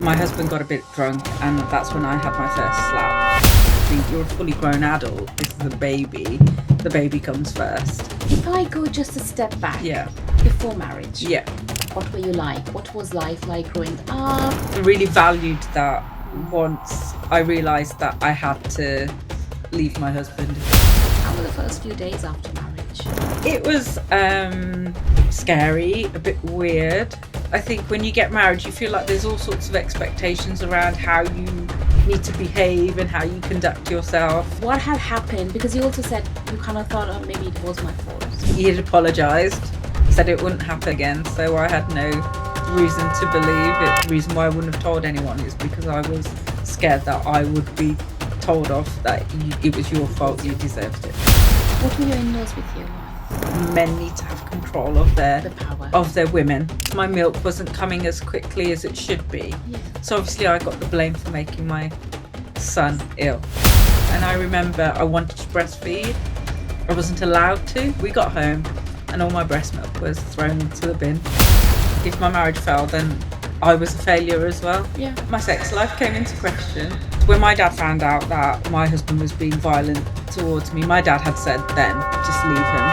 My husband got a bit drunk, and that's when I had my first slap. I think you're a fully grown adult. This is a baby. The baby comes first. If I go just a step back, before marriage, what were you like? What was life like growing up? I really valued that once I realised that I had to leave my husband. How were the first few days after marriage? It was scary, a bit weird. I think when you get married, you feel like there's all sorts of expectations around how you need to behave and how you conduct yourself. What had happened? Because you also said you kind of thought, oh, maybe it was my fault. He had apologised, said it wouldn't happen again, so I had no reason to believe it. The reason why I wouldn't have told anyone is because I was scared that I would be told off that it was your fault, you deserved it. What were your in-laws with you? Men need to have control of The power. of their women. My milk wasn't coming as quickly as it should be. So obviously I got the blame for making my son ill. And I remember I wanted to breastfeed. I wasn't allowed to. We got home and all my breast milk was thrown into the bin. If my marriage fell, then I was a failure as well. My sex life came into question. When my dad found out that my husband was being violent towards me, my dad had said then, just leave him.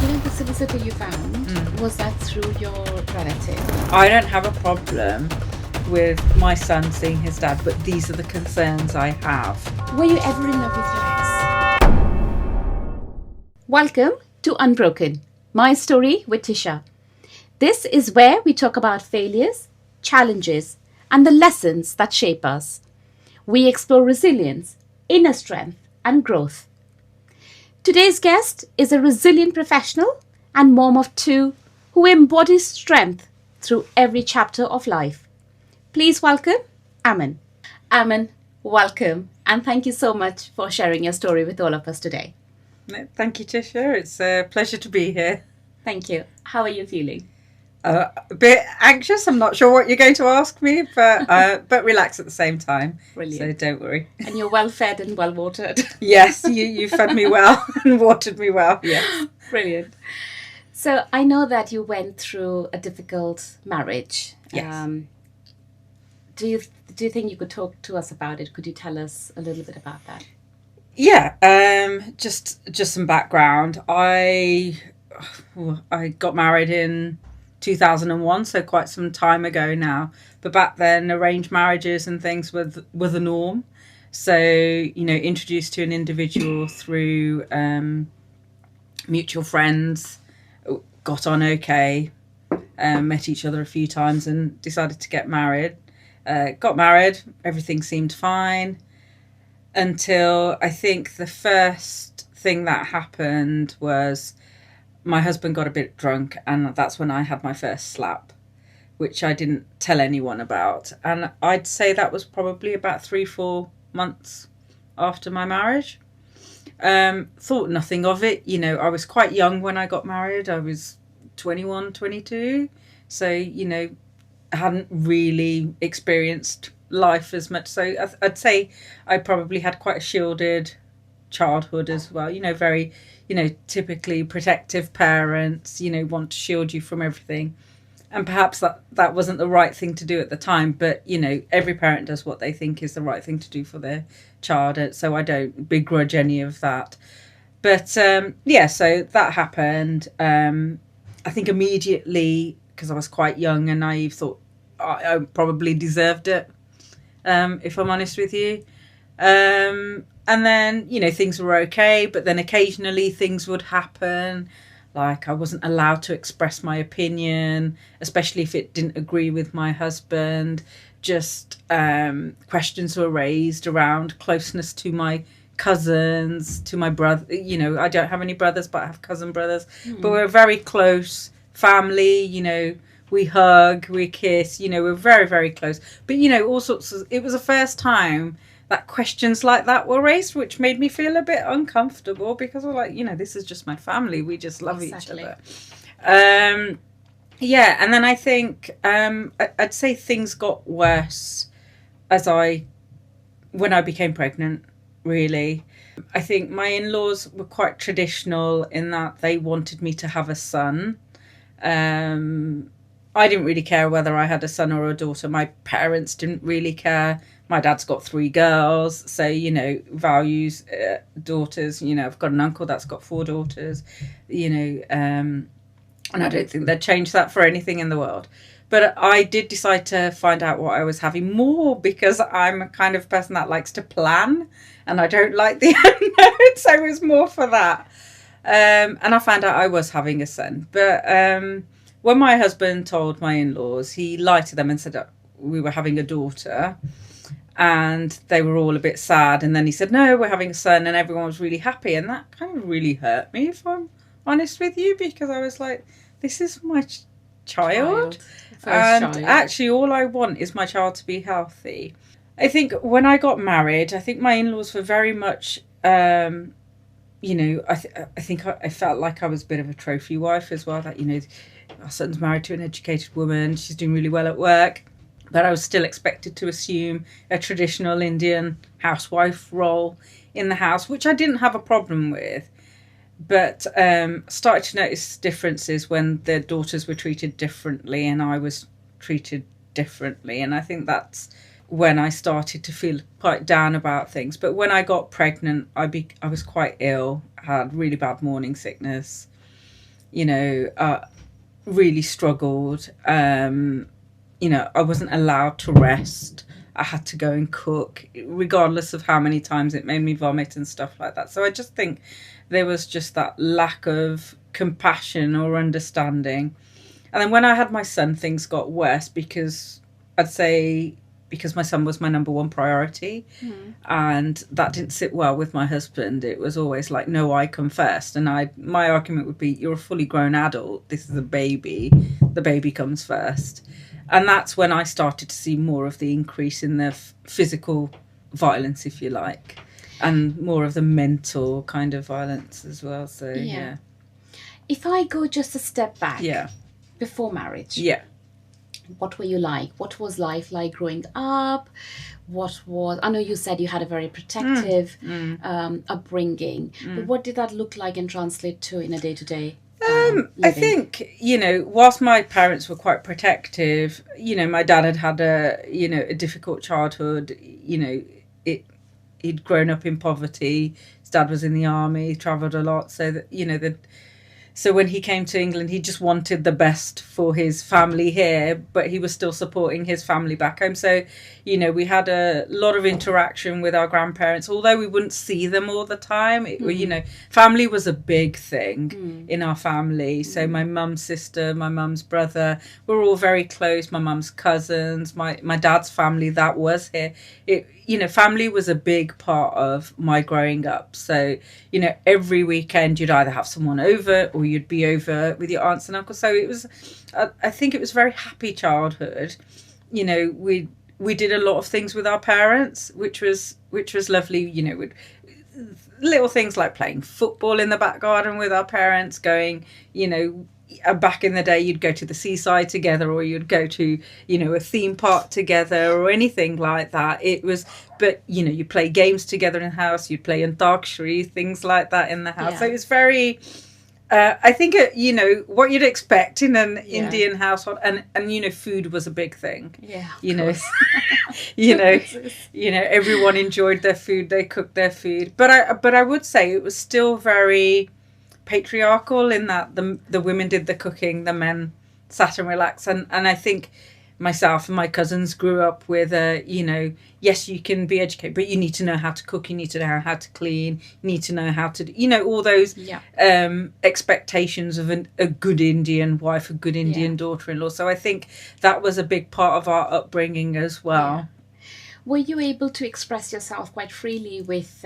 You know, the solicitor you found, was that through your relative? I don't have a problem with my son seeing his dad, but these are the concerns I have. Were you ever in love with your ex? Welcome to Unbroken, my story with Tisha. This is where we talk about failures, challenges, and the lessons that shape us. We explore resilience, inner strength, and growth. Today's guest is a resilient professional and mom of two who embodies strength through every chapter of life. Please welcome Aman. Aman, welcome, and thank you so much for sharing your story with all of us today. Thank you, Tisha. It's a pleasure to be here. Thank you. How are you feeling? A bit anxious. I'm not sure what you're going to ask me, but relax at the same time. Brilliant. So don't worry. And you're well fed and well watered. Yes, you fed me well and watered me well. Yes. Brilliant. So I know that you went through a difficult marriage. Yes. Do you think you could talk to us about it? Could you tell us a little bit about that? Yeah. Just some background. I got married in 2001, so quite some time ago now. But back then, arranged marriages and things were the norm. So, introduced to an individual through mutual friends, got on okay, met each other a few times and decided to get married. Got married, everything seemed fine until I think the first thing that happened was my husband got a bit drunk, and that's when I had my first slap, which I didn't tell anyone about. And I'd say that was probably about 3-4 months after my marriage. Thought nothing of it. I was quite young when I got married. I was 21, 22. So, I hadn't really experienced life as much. So I'd say I probably had quite a shielded childhood as well. Very, typically protective parents, want to shield you from everything. And perhaps that wasn't the right thing to do at the time. But, every parent does what they think is the right thing to do for their child. So I don't begrudge any of that. But, so that happened. I think immediately, because I was quite young and naive, thought I probably deserved it, if I'm honest with you. And then, things were okay, but then occasionally things would happen. Like I wasn't allowed to express my opinion, especially if it didn't agree with my husband. Just questions were raised around closeness to my cousins, to my brother. I don't have any brothers, but I have cousin brothers. But we're a very close family, we hug, we kiss, we're very, very close. But, all sorts of, it was the first time that questions like that were raised, which made me feel a bit uncomfortable because we're like, this is just my family. We just love each other. And then I think I'd say things got worse when I became pregnant, really. I think my in-laws were quite traditional in that they wanted me to have a son. I didn't really care whether I had a son or a daughter. My parents didn't really care. My dad's got 3 girls, so, values daughters. I've got an uncle that's got 4 daughters, and I don't think they'd change that for anything in the world. But I did decide to find out what I was having more because I'm a kind of person that likes to plan and I don't like the unknown, so it was more for that. And I found out I was having a son. But when my husband told my in-laws, he lied to them and said that we were having a daughter. And they were all a bit sad. And then he said, no, we're having a son. And everyone was really happy. And that kind of really hurt me, if I'm honest with you, because I was like, this is my child. And actually, all I want is my child to be healthy. I think when I got married, I think my in-laws were very much, I think I felt like I was a bit of a trophy wife as well. That, our son's married to an educated woman. She's doing really well at work. But I was still expected to assume a traditional Indian housewife role in the house, which I didn't have a problem with. But started to notice differences when their daughters were treated differently and I was treated differently. And I think that's when I started to feel quite down about things. But when I got pregnant, I was quite ill, had really bad morning sickness, really struggled. I wasn't allowed to rest. I had to go and cook, regardless of how many times it made me vomit and stuff like that. So I just think there was just that lack of compassion or understanding. And then when I had my son, things got worse because my son was my number one priority. And that didn't sit well with my husband. It was always like, no, I come first. And my argument would be, you're a fully grown adult. This is a baby. The baby comes first. And that's when I started to see more of the increase in the physical violence, if you like, and more of the mental kind of violence as well. So, yeah. If I go just a step back, yeah, before marriage, yeah, what were you like? What was life like growing up? I know you said you had a very protective upbringing, but what did that look like and translate to in a day-to-day? I think, whilst my parents were quite protective, my dad had a difficult childhood. He'd grown up in poverty. His dad was in the army, travelled a lot. So that, so when he came to England, he just wanted the best for his family here, but he was still supporting his family back home. So, we had a lot of interaction with our grandparents, although we wouldn't see them all the time. Family was a big thing in our family. So my mum's sister, my mum's brother, we're all very close. My mum's cousins, my dad's family that was here. Family was a big part of my growing up. So, every weekend you'd either have someone over or you'd be over with your aunts and uncles. So it was, I think it was a very happy childhood. We did a lot of things with our parents, which was lovely. Little things like playing football in the back garden with our parents, going, back in the day, you'd go to the seaside together, or you'd go to, a theme park together, or anything like that. You play games together in the house, you'd play Antakshari, things like that in the house. Yeah. So it was very, I think, what you'd expect in an Indian household, and food was a big thing. Yeah. Everyone enjoyed their food, they cooked their food. But I would say it was still very patriarchal in that the women did the cooking, the men sat and relaxed, and I think myself and my cousins grew up with yes, you can be educated, but you need to know how to cook, you need to know how to clean, you need to know how to all those expectations of a good Indian wife, a good Indian daughter-in-law. So I think that was a big part of our upbringing as well. Were you able to express yourself quite freely with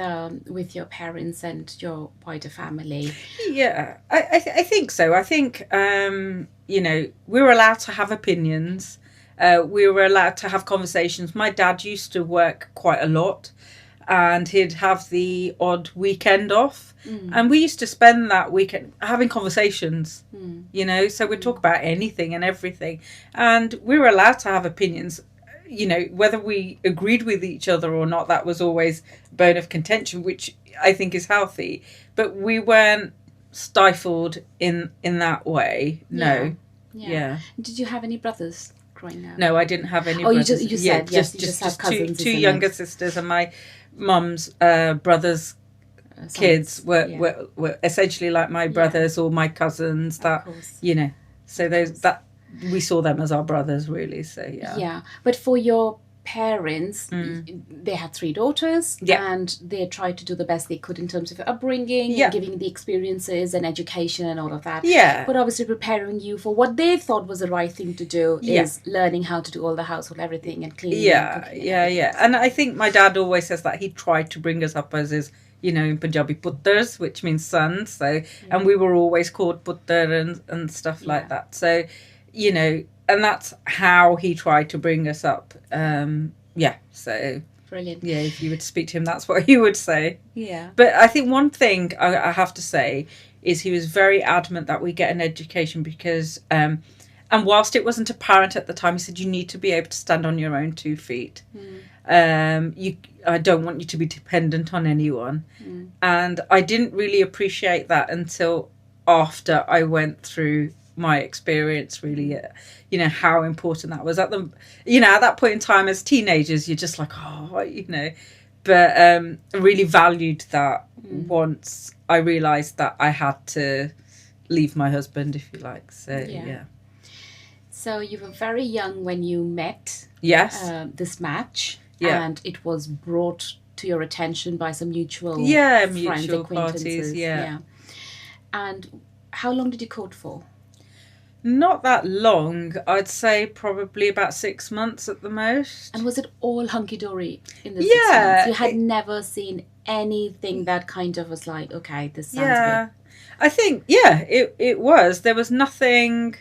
your parents and your wider family? Yeah, I think so. I think, we were allowed to have opinions. We were allowed to have conversations. My dad used to work quite a lot and he'd have the odd weekend off. And we used to spend that weekend having conversations, so we'd talk about anything and everything. And we were allowed to have opinions. Whether we agreed with each other or not, that was always a bone of contention, which I think is healthy. But we weren't stifled in that way. No. Yeah. Did you have any brothers growing up? No, I didn't have any brothers. brothers. You said, yes, you just have cousins. Two younger sisters, and my mum's brothers' kids were essentially like my brothers or my cousins. That, you know, so we saw them as our brothers, really. So, yeah. Yeah. But for your parents, they had 3 daughters, and they tried to do the best they could in terms of upbringing, and giving the experiences and education and all of that. Yeah. But obviously preparing you for what they thought was the right thing to do is learning how to do all the household, everything, and cleaning. Yeah. And I think my dad always says that he tried to bring us up as his, you know, in Punjabi, puttars, which means sons. So, and we were always called puttar and stuff like that. So, you know, and that's how he tried to bring us up. So brilliant. Yeah, if you would speak to him, that's what he would say. Yeah. But I think one thing I have to say is he was very adamant that we get an education because, and whilst it wasn't apparent at the time, he said you need to be able to stand on your own 2 feet. I don't want you to be dependent on anyone. And I didn't really appreciate that until after I went through my experience, really, you know, how important that was at that point in time as teenagers. You're just like, oh, you know, but I really valued that once I realised that I had to leave my husband, if you like. So yeah. So you were very young when you met this match, and it was brought to your attention by some mutual mutual parties, And how long did you court for? Not that long. I'd say probably about 6 months at the most. And was it all hunky-dory in the 6 months? You had never seen anything that kind of was like, okay, this sounds good. I think, it was. There was nothing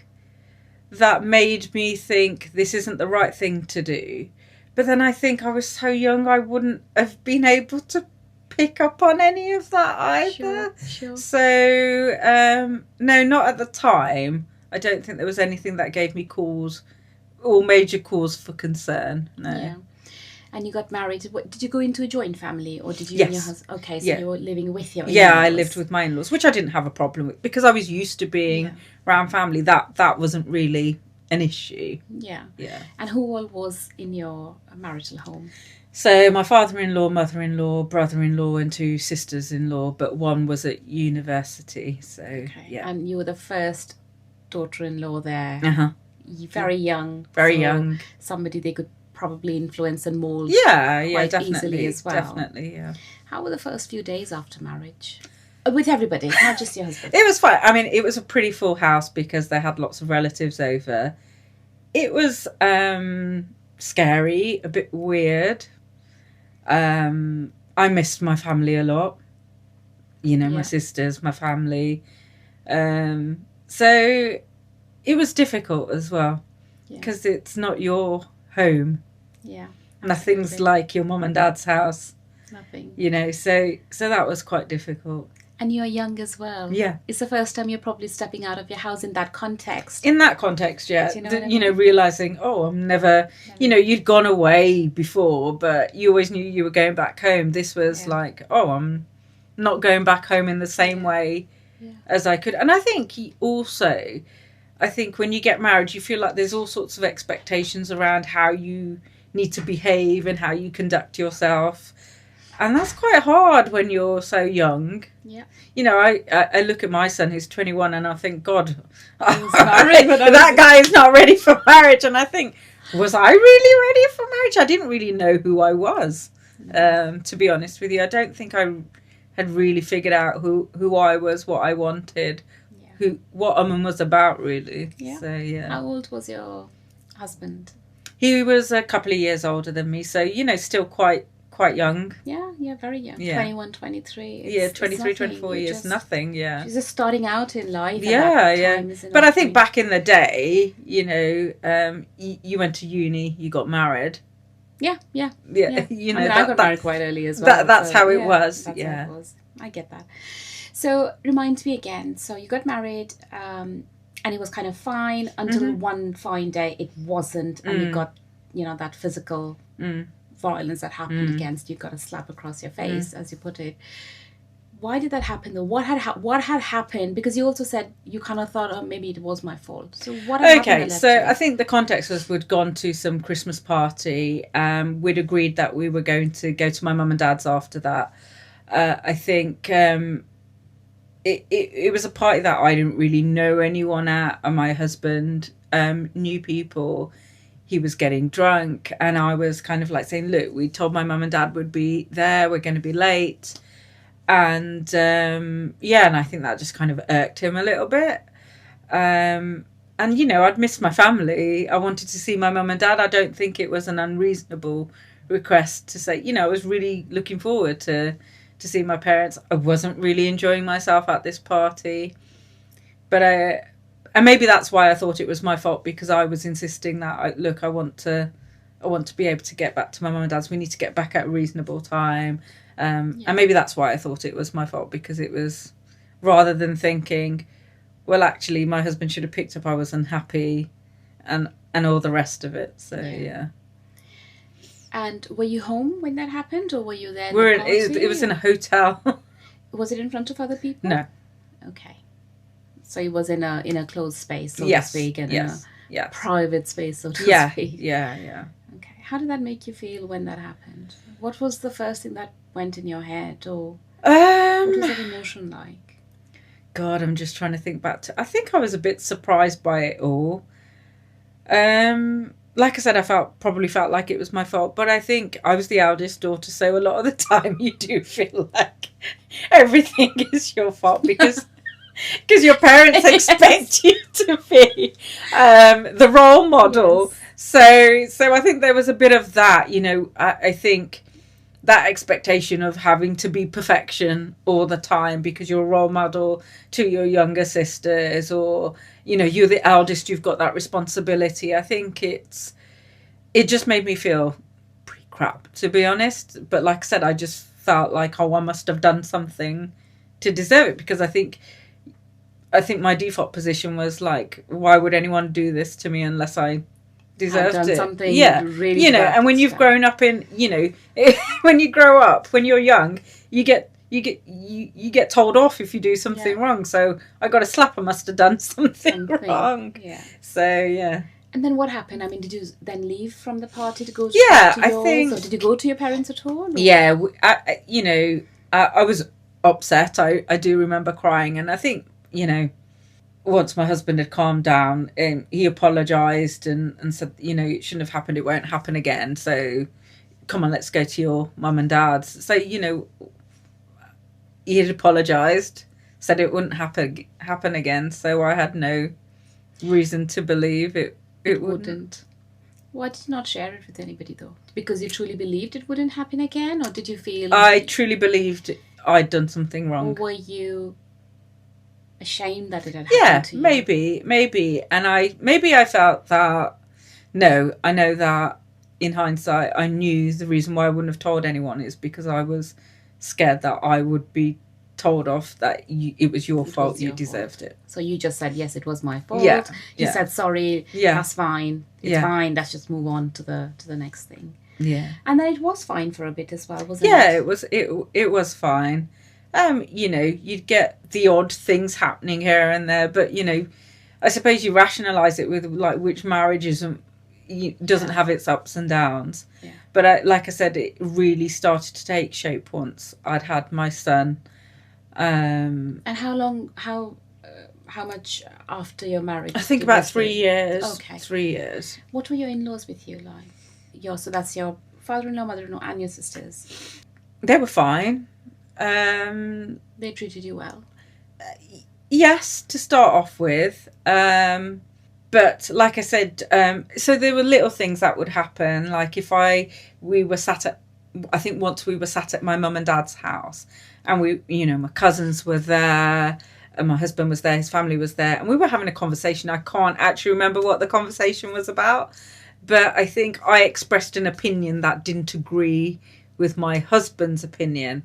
that made me think this isn't the right thing to do. But then I think I was so young, I wouldn't have been able to pick up on any of that either. Sure. So, no, not at the time. I don't think there was anything that gave me cause or major cause for concern. No. Yeah. And you got married. Did you go into a joint family, or did you and your husband? Okay, so you were living with your in-laws. Yeah, I lived with my in-laws, which I didn't have a problem with because I was used to being around family. That wasn't really an issue. Yeah. And who all was in your marital home? So my father-in-law, mother-in-law, brother-in-law, and 2 sisters-in-law, but one was at university. So and you were the first daughter-in-law there. Very young. Very young. Somebody they could probably influence and mold. Quite definitely, easily as well. Definitely, yeah. How were the first few days after marriage? With everybody, not just your husband. It was fine. I mean, it was a pretty full house because they had lots of relatives over. It was scary, a bit weird. I missed my family a lot. You know, my sisters, my family. So it was difficult as well because it's not your home. Yeah. Nothing's like your mum and dad's house. Nothing. You know, so that was quite difficult. And you're young as well. Yeah. It's the first time you're probably stepping out of your house in that context. In that context, yeah. You know, realising, I'm never, you know, you'd gone away before, but you always knew you were going back home. This was like, I'm not going back home in the same way as I could. And I think when you get married, you feel like there's all sorts of expectations around how you need to behave and how you conduct yourself. And that's quite hard when you're so young. Yeah. You know, I look at my son who's 21 and I think, God, that guy is not ready for marriage. And I think, was I really ready for marriage? I didn't really know who I was, to be honest with you. I don't think I had really figured out who I was, what I wanted, what was about, really. Yeah. So, yeah. How old was your husband? He was a couple of years older than me. So, you know, still quite young. Yeah, very young. Yeah. 21, 23. 23, 24 years, nothing, She's just starting out in life. But I think back in the day, you know, you went to uni, you got married. Yeah. You know, I got married quite early as well. That's how it was. That's how it was. I get that. So, remind me again. So, you got married, and it was kind of fine until one fine day it wasn't, and you got, you know, that physical violence that happened against you, got a slap across your face, as you put it. why did that happen though? What had happened? Because you also said you kind of thought, oh, maybe it was my fault. So what had happened that led So to I think the context was we'd gone to some Christmas party. We'd agreed that we were going to go to my mum and dad's after that. I think it was a party that I didn't really know anyone at, and my husband knew people. He was getting drunk, and I was kind of like saying, look, we told my mum and dad would be there, we're going to be late. And and I think that just kind of irked him a little bit. And, you know, I'd missed my family. I wanted to see my mum and dad. I don't think it was an unreasonable request to say, you know, I was really looking forward to see my parents. I wasn't really enjoying myself at this party. But and maybe that's why I thought it was my fault, because I was insisting that, I want to be able to get back to my mum and dad's. We need to get back at a reasonable time. And maybe that's why I thought it was my fault, because it was, rather than thinking, well, actually, my husband should have picked up, I was unhappy, and all the rest of it. So, yeah. And were you home when that happened, or were you there? It was in a hotel. Was it in front of other people? No. Okay. So it was in a closed space, so to speak, and in a private space, so to speak. Yeah. Okay. How did that make you feel when that happened? What was the first thing that went in your head, or what was that emotion like? God, I'm just trying to think back to. I think I was a bit surprised by it all. Like I said, I probably felt like it was my fault, but I think I was the eldest daughter, so a lot of the time you do feel like everything is your fault, because your parents expect you to be the role model. Yes. So I think there was a bit of that, you know. I think that expectation of having to be perfection all the time because you're a role model to your younger sisters, or, you know, you're the eldest, you've got that responsibility. I think it just made me feel pretty crap, to be honest. But like I said, I just felt like, I must have done something to deserve it, because I think my default position was like, why would anyone do this to me unless I deserved it? Something really, you know. And when you've grown up in, you know, when you grow up, when you're young, you get told off if you do something wrong. So I got a slap. I must have done something wrong. Yeah. So yeah. And then what happened? I mean, did you then leave from the party to go to yours? I think. Or did you go to your parents at all? Or? Yeah, I was upset. I do remember crying, and I think, you know, once my husband had calmed down, he apologised and said, you know, it shouldn't have happened. It won't happen again. So come on, let's go to your mum and dad's. So, you know, he had apologised, said it wouldn't happen again. So I had no reason to believe it wouldn't. Why did you not share it with anybody, though? Because you truly believed it wouldn't happen again? Or did you feel... I truly believed I'd done something wrong. Or were you ashamed that it had happened to you? Yeah, maybe. And I felt that, no, I know that in hindsight, I knew the reason why I wouldn't have told anyone is because I was scared that I would be told off, that it was your fault, you deserved it. So you just said, yes, it was my fault. You said, sorry, that's fine. It's fine. Let's just move on to the next thing. Yeah. And then it was fine for a bit as well, wasn't it? Yeah, it was fine. You know, you'd get the odd things happening here and there, but, you know, I suppose you rationalise it with, like, which marriage doesn't have its ups and downs. Yeah. But like I said, it really started to take shape once I'd had my son. And how much after your marriage? I think about 3 years. Okay. 3 years. What were your in-laws with you like? So that's your father-in-law, mother-in-law, and your sisters. They were fine. They treated you well? Yes, to start off with. But like I said, so there were little things that would happen. Like if we were sat at, I think once we were sat at my mum and dad's house, and we, you know, my cousins were there, and my husband was there, his family was there, and we were having a conversation. I can't actually remember what the conversation was about, but I think I expressed an opinion that didn't agree with my husband's opinion.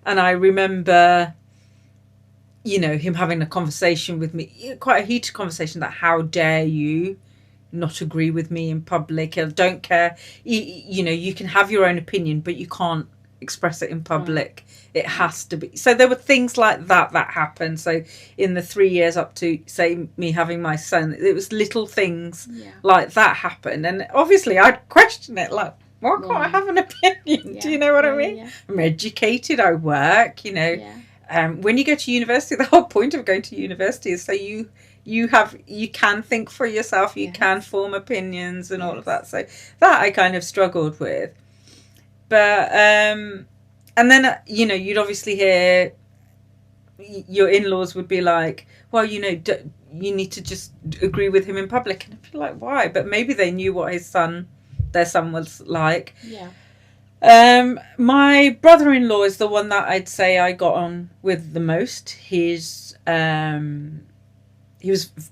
And I remember, you know, him having a conversation with me, quite a heated conversation, that how dare you not agree with me in public? I don't care. You know, you can have your own opinion, but you can't express it in public. It has to be. So there were things like that happened. So in the 3 years up to, say, me having my son, it was little things like that happened. And obviously I'd question it, like, why can't I have an opinion? Do you know what I mean? Yeah. I'm educated, I work, you know. Yeah. When you go to university, the whole point of going to university is so you can think for yourself, you can form opinions and all of that. So that I kind of struggled with. But, and then, you know, you'd obviously hear your in-laws would be like, well, you know, you need to just agree with him in public. And I'd be like, why? But maybe they knew what their son was like. Yeah. My brother-in-law is the one that I'd say I got on with the most. He was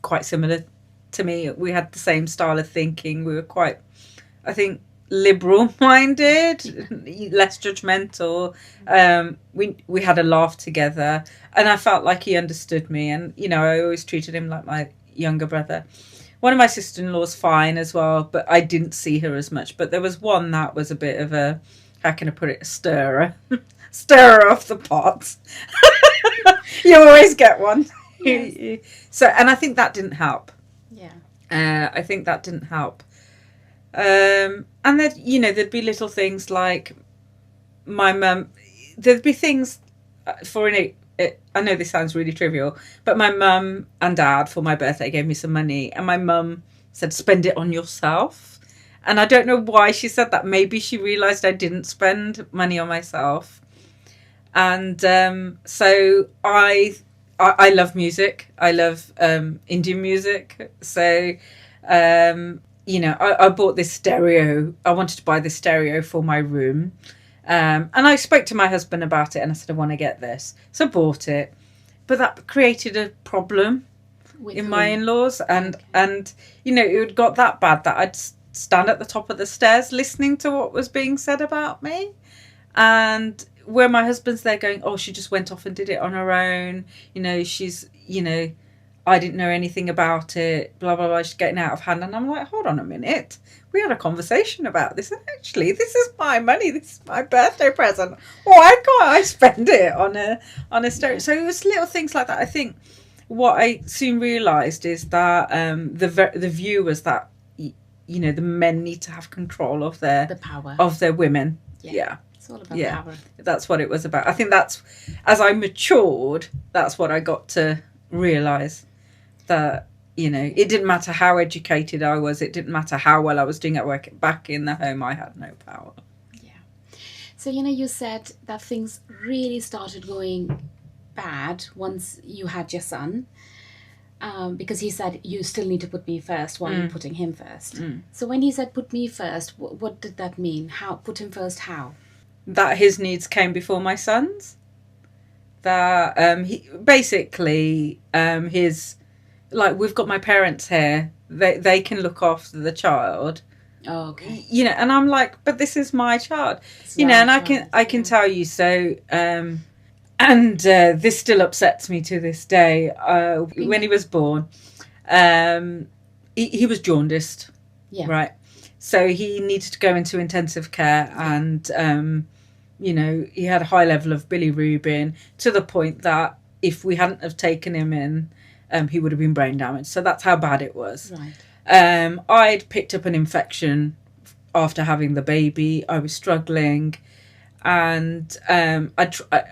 quite similar to me. We had the same style of thinking. We were quite, I think, liberal-minded, less judgmental. We had a laugh together, and I felt like he understood me. And, you know, I always treated him like my younger brother. One of my sister-in-laws fine as well, but I didn't see her as much. But there was one that was a bit of a, how can I put it, a stirrer off the pot. You always get one. Yes. So, and I think that didn't help. Yeah. I think that didn't help. And then, you know, there'd be little things like my mum, there'd be things I know this sounds really trivial, but my mum and dad for my birthday gave me some money, and my mum said, spend it on yourself. And I don't know why she said that. Maybe she realised I didn't spend money on myself. And so I love music. I love Indian music. So, you know, I bought this stereo. I wanted to buy this stereo for my room. And I spoke to my husband about it, and I said, I want to get this. So I bought it. But that created a problem in my in-laws. And you know, it got that bad that I'd stand at the top of the stairs listening to what was being said about me. And where my husband's there going, oh, she just went off and did it on her own. You know, she's, you know, I didn't know anything about it, blah, blah, blah. She's getting out of hand. And I'm like, hold on a minute. We had a conversation about this. And actually, this is my money. This is my birthday present. Why can't I spend it on a stereo? So it was little things like that. I think what I soon realised is that the view was that, you know, the men need to have control of the power of their women. Yeah. It's all about power. That's what it was about. I think that's, as I matured, that's what I got to realise. That, you know, it didn't matter how educated I was. It didn't matter how well I was doing at work. Back in the home, I had no power. Yeah. So, you know, you said that things really started going bad once you had your son. Because he said, you still need to put me first while you're putting him first. So when he said, put me first, what did that mean? How? Put him first how? That his needs came before my son's. That he basically his, like, we've got my parents here. They can look after the child. Oh, okay. You know, and I'm like, but this is my child. It's you know, and I can tell you so. And this still upsets me to this day. When he was born, he was jaundiced. Yeah. Right. So he needed to go into intensive care, and you know, he had a high level of bilirubin to the point that if we hadn't have taken him in, he would have been brain damaged. So that's how bad it was. Right. I'd picked up an infection after having the baby. I was struggling, and I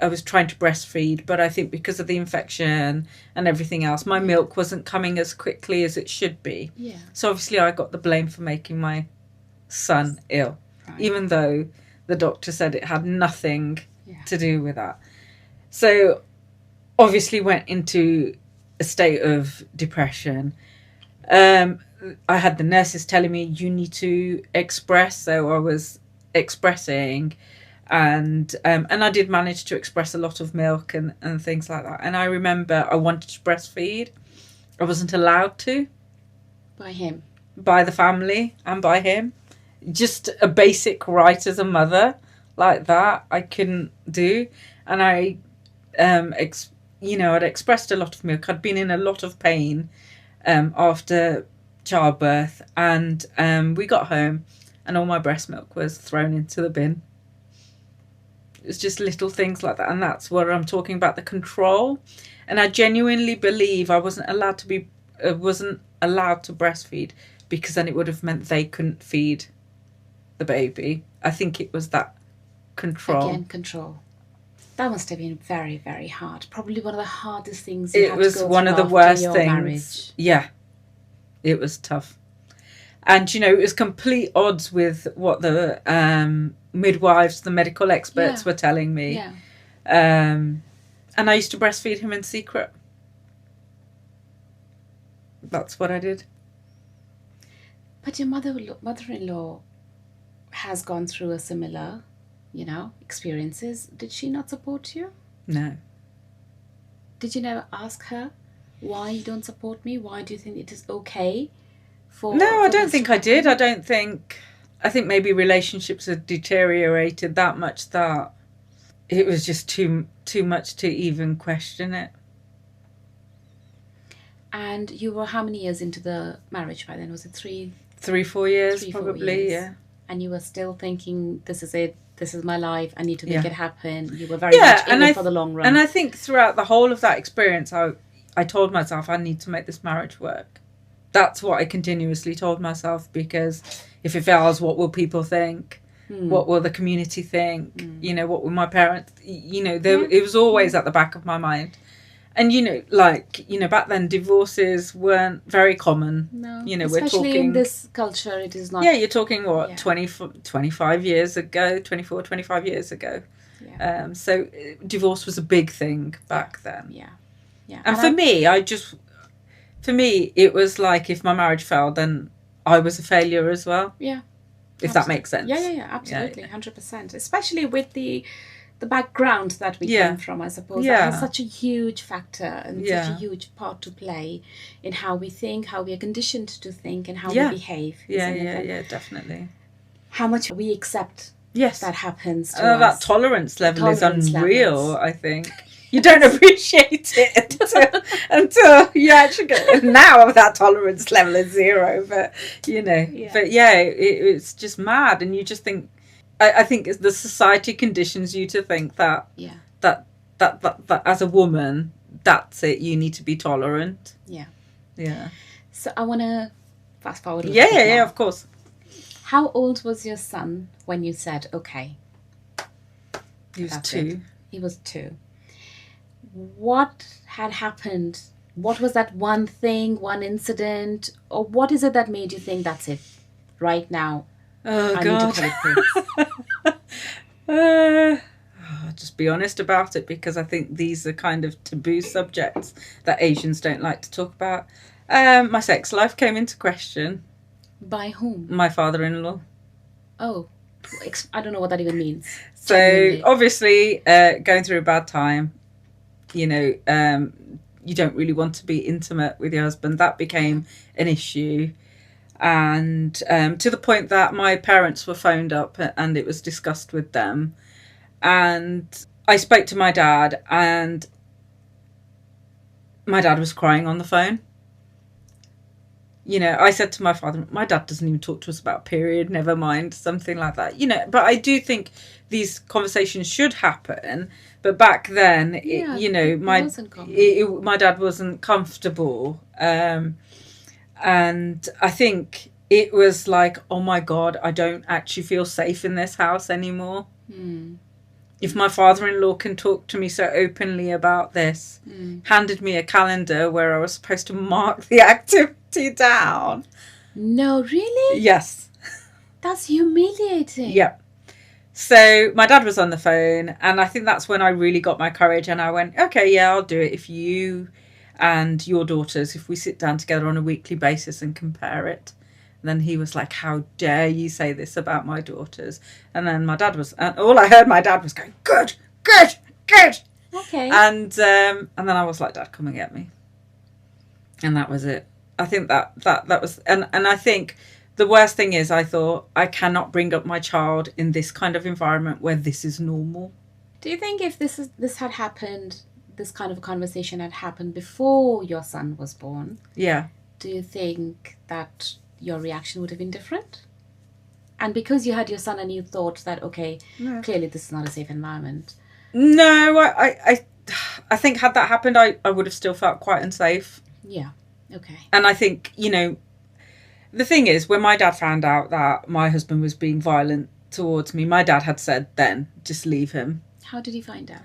was trying to breastfeed, but I think because of the infection and everything else, my milk wasn't coming as quickly as it should be. Yeah. So obviously I got the blame for making my son ill, even though the doctor said it had nothing to do with that. So obviously went into a state of depression. I had the nurses telling me, you need to express. So I was expressing, and I did manage to express a lot of milk and things like that. And I remember I wanted to breastfeed. I wasn't allowed to. By him? By the family and by him. Just a basic right as a mother like that I couldn't do. And I, you know, I'd expressed a lot of milk. I'd been in a lot of pain after childbirth, and we got home and all my breast milk was thrown into the bin. It's just little things like that. And that's where I'm talking about the control. And I genuinely believe I wasn't allowed to breastfeed because then it would have meant they couldn't feed the baby. I think it was that control. Again, control. That must have been very, very hard. Probably one of the hardest things you had to go through. It was one of the worst things. Marriage. Yeah. It was tough. And, you know, it was complete odds with what the midwives, the medical experts were telling me. Yeah. And I used to breastfeed him in secret. That's what I did. But your mother-in-law has gone through a similar, you know, experiences. Did she not support you? No. Did you never ask her, why you don't support me? Why do you think it is okay for... No, I don't think I did. I think maybe relationships had deteriorated that much that it was just too much to even question it. And you were how many years into the marriage by then? Was it 3, 4 years? 4 years. Yeah. And you were still thinking, this is it, this is my life, I need to make it happen. You were very much in it for the long run. And I think throughout the whole of that experience, I told myself I need to make this marriage work. That's what I continuously told myself, because if it fails, what will people think? What will the community think? You know, what will my parents... You know, it was always at the back of my mind. And, you know, like, you know, back then divorces weren't very common. No, you know, especially we're talking... in this culture, it is not... Yeah, you're talking, 25 years ago, 24, 25 years ago. Yeah. So divorce was a big thing back then. Yeah. Yeah. And for me, it was like if my marriage failed, then I was a failure as well. Yeah. If that makes sense. Yeah, absolutely, 100%. Especially with the background that we came from, I suppose. That has such a huge factor and such a huge part to play in how we think, how we are conditioned to think, and how we behave. Yeah, definitely. How much we accept that happens to us. That tolerance level is unreal, I think. You don't appreciate it until you actually go. Now that tolerance level is 0, but you know, it's just mad, and you just think. I think the society conditions you to think that that as a woman, that's it. You need to be tolerant. Yeah. So I want to fast forward. Yeah, of course. How old was your son when you said okay? He was 2. He was 2. What had happened? What was that one thing, one incident, or what is it that made you think that's it? Right now, I need to call it quits. Just be honest about it, because I think these are kind of taboo subjects that Asians don't like to talk about. My sex life came into question. By whom? My father-in-law. Oh, I don't know what that even means. So genuinely. Obviously, going through a bad time. You know, you don't really want to be intimate with your husband. That became an issue. And to the point that my parents were phoned up and it was discussed with them. And I spoke to my dad, and my dad was crying on the phone. You know, I said to my father, my dad doesn't even talk to us about period, never mind, something like that. You know, but I do think these conversations should happen. But back then, my dad wasn't comfortable. And I think it was like, oh my God, I don't actually feel safe in this house anymore. If my father-in-law can talk to me so openly about this, handed me a calendar where I was supposed to mark the activity down. No, really? Yes. That's humiliating. Yeah. So my dad was on the phone, and I think that's when I really got my courage, and I went, okay, yeah, I'll do it if you and your daughters, if we sit down together on a weekly basis and compare it. And then he was like, how dare you say this about my daughters? And then my dad was, and all I heard my dad was going, good. Okay. And then I was like, Dad, come and get me. And that was it. I think that was, and I think the worst thing is, I thought, I cannot bring up my child in this kind of environment where this is normal. Do you think if this had happened, this kind of a conversation had happened before your son was born? Yeah. Do you think that your reaction would have been different? And because you had your son and you thought that, okay, clearly this is not a safe environment. No, I think had that happened, I would have still felt quite unsafe. Yeah. Okay. And I think, you know, the thing is, when my dad found out that my husband was being violent towards me, my dad had said then, just leave him. How did he find out?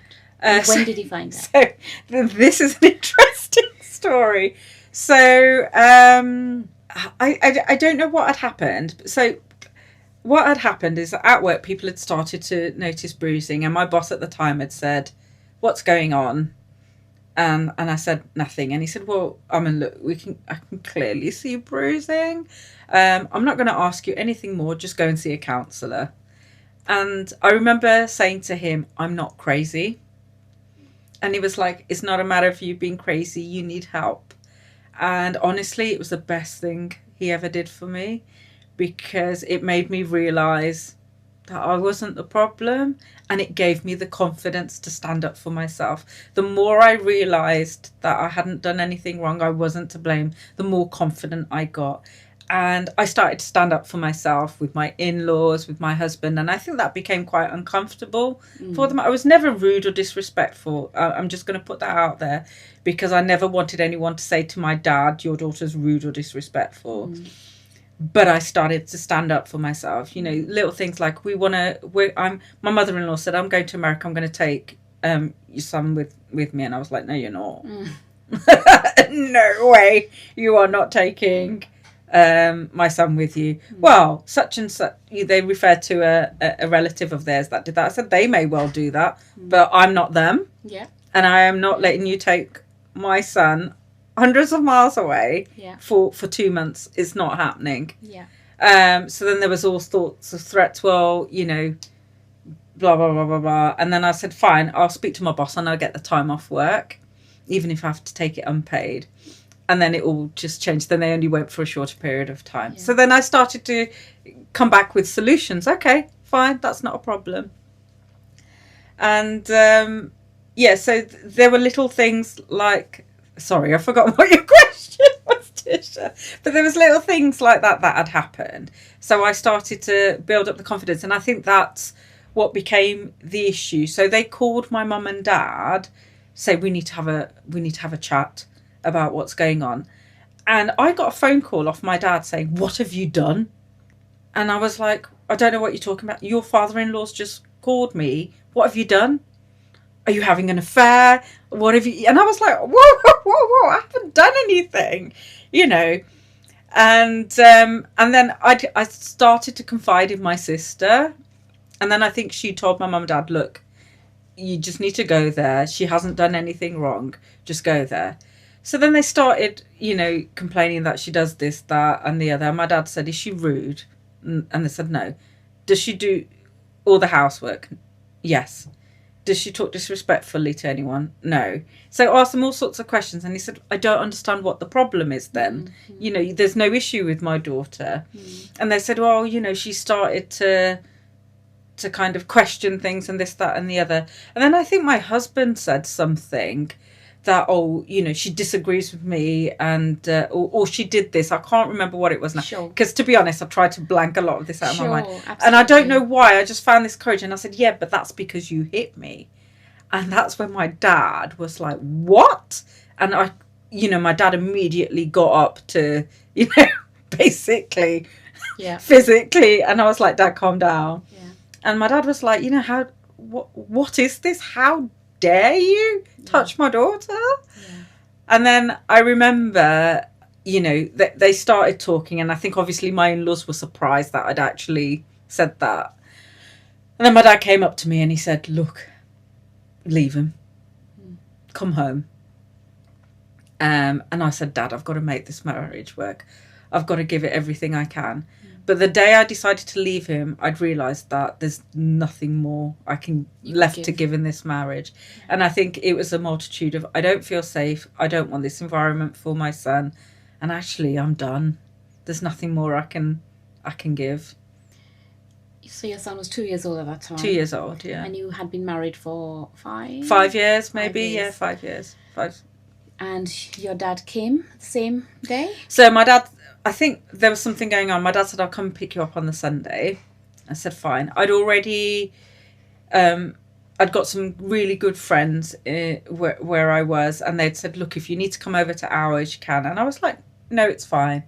When did he find out? So this is an interesting story. So I don't know what had happened. So what had happened is that at work, people had started to notice bruising, and my boss at the time had said, "What's going on?" And I said nothing, and he said, "Well, I mean, look, I can clearly see bruising. I'm not going to ask you anything more. Just go and see a counsellor." And I remember saying to him, "I'm not crazy." And he was like, "It's not a matter of you being crazy. You need help." And honestly, it was the best thing he ever did for me, because it made me realise that I wasn't the problem, and it gave me the confidence to stand up for myself. The more I realised that I hadn't done anything wrong, I wasn't to blame, the more confident I got. And I started to stand up for myself with my in-laws, with my husband, and I think that became quite uncomfortable for them. I was never rude or disrespectful. I'm just going to put that out there, because I never wanted anyone to say to my dad, "Your daughter's rude or disrespectful." But I started to stand up for myself. You know, little things like my mother-in-law said, "I'm going to America. I'm going to take your son with me," and I was like, "No, you're not. No way, you are not taking my son with you." Well, such and such, they referred to a relative of theirs that did that. I said, "They may well do that, but I'm not them. Yeah. And I am not letting you take my son hundreds of miles away for 2 months. It's not happening." Yeah. So then there was all sorts of threats. Well, you know, blah, blah, blah, blah, blah. And then I said, "Fine, I'll speak to my boss and I'll get the time off work, even if I have to take it unpaid." And then it all just changed. Then they only went for a shorter period of time. Yeah. So then I started to come back with solutions. Okay, fine, that's not a problem. And so there were little things like, sorry, I forgot what your question was, Tisha. But there was little things like that had happened. So I started to build up the confidence. And I think that's what became the issue. So they called my mum and dad, say, we need to have a chat about what's going on. And I got a phone call off my dad saying, "What have you done?" And I was like, "I don't know what you're talking about. Your father-in-law's just called me. What have you done? Are you having an affair? What have you..." And I was like, whoa, I haven't done anything, you know. And then I started to confide in my sister. And then I think she told my mum and dad, "Look, you just need to go there. She hasn't done anything wrong. Just go there." So then they started, you know, complaining that she does this, that, and the other. And my dad said, "Is she rude?" And they said, "No." "Does she do all the housework?" "Yes." "Does she talk disrespectfully to anyone?" "No." So I asked them all sorts of questions, and he said, "I don't understand what the problem is then. You know, there's no issue with my daughter." And they said, "Well, you know, she started to kind of question things and this, that, and the other." And then I think my husband said something that, "Oh, you know, she disagrees with me, and or she did this." I can't remember what it was now. Sure. Because to be honest, I tried to blank a lot of this out of my mind. Absolutely. And I don't know why. I just found this courage. And I said, "Yeah, but that's because you hit me." And that's when my dad was like, "What?" And my dad immediately got up to, you know, basically, physically. And I was like, "Dad, calm down." Yeah. And my dad was like, "You know, what is this? How dare you touch my daughter?" Yeah. And then I remember, you know, they started talking, and I think obviously my in-laws were surprised that I'd actually said that. And then my dad came up to me and he said, "Look, leave him. Come home." And I said, "Dad, I've got to make this marriage work. I've got to give it everything I can." But the day I decided to leave him, I'd realised that there's nothing more I can left to give in this marriage. And I think it was a multitude of, I don't feel safe. I don't want this environment for my son. And actually, I'm done. There's nothing more I can give. So your son was 2 years old at that time? 2 years old, yeah. And you had been married for 5? 5 years, maybe. 5 years. Yeah, 5 years. 5. And your dad came the same day? So my dad, I think there was something going on. My dad said, I'll come pick you up on the Sunday. I said, fine. I'd already, I'd got some really good friends where I was, and they'd said, look, if you need to come over to ours, you can. And I was like, no, it's fine.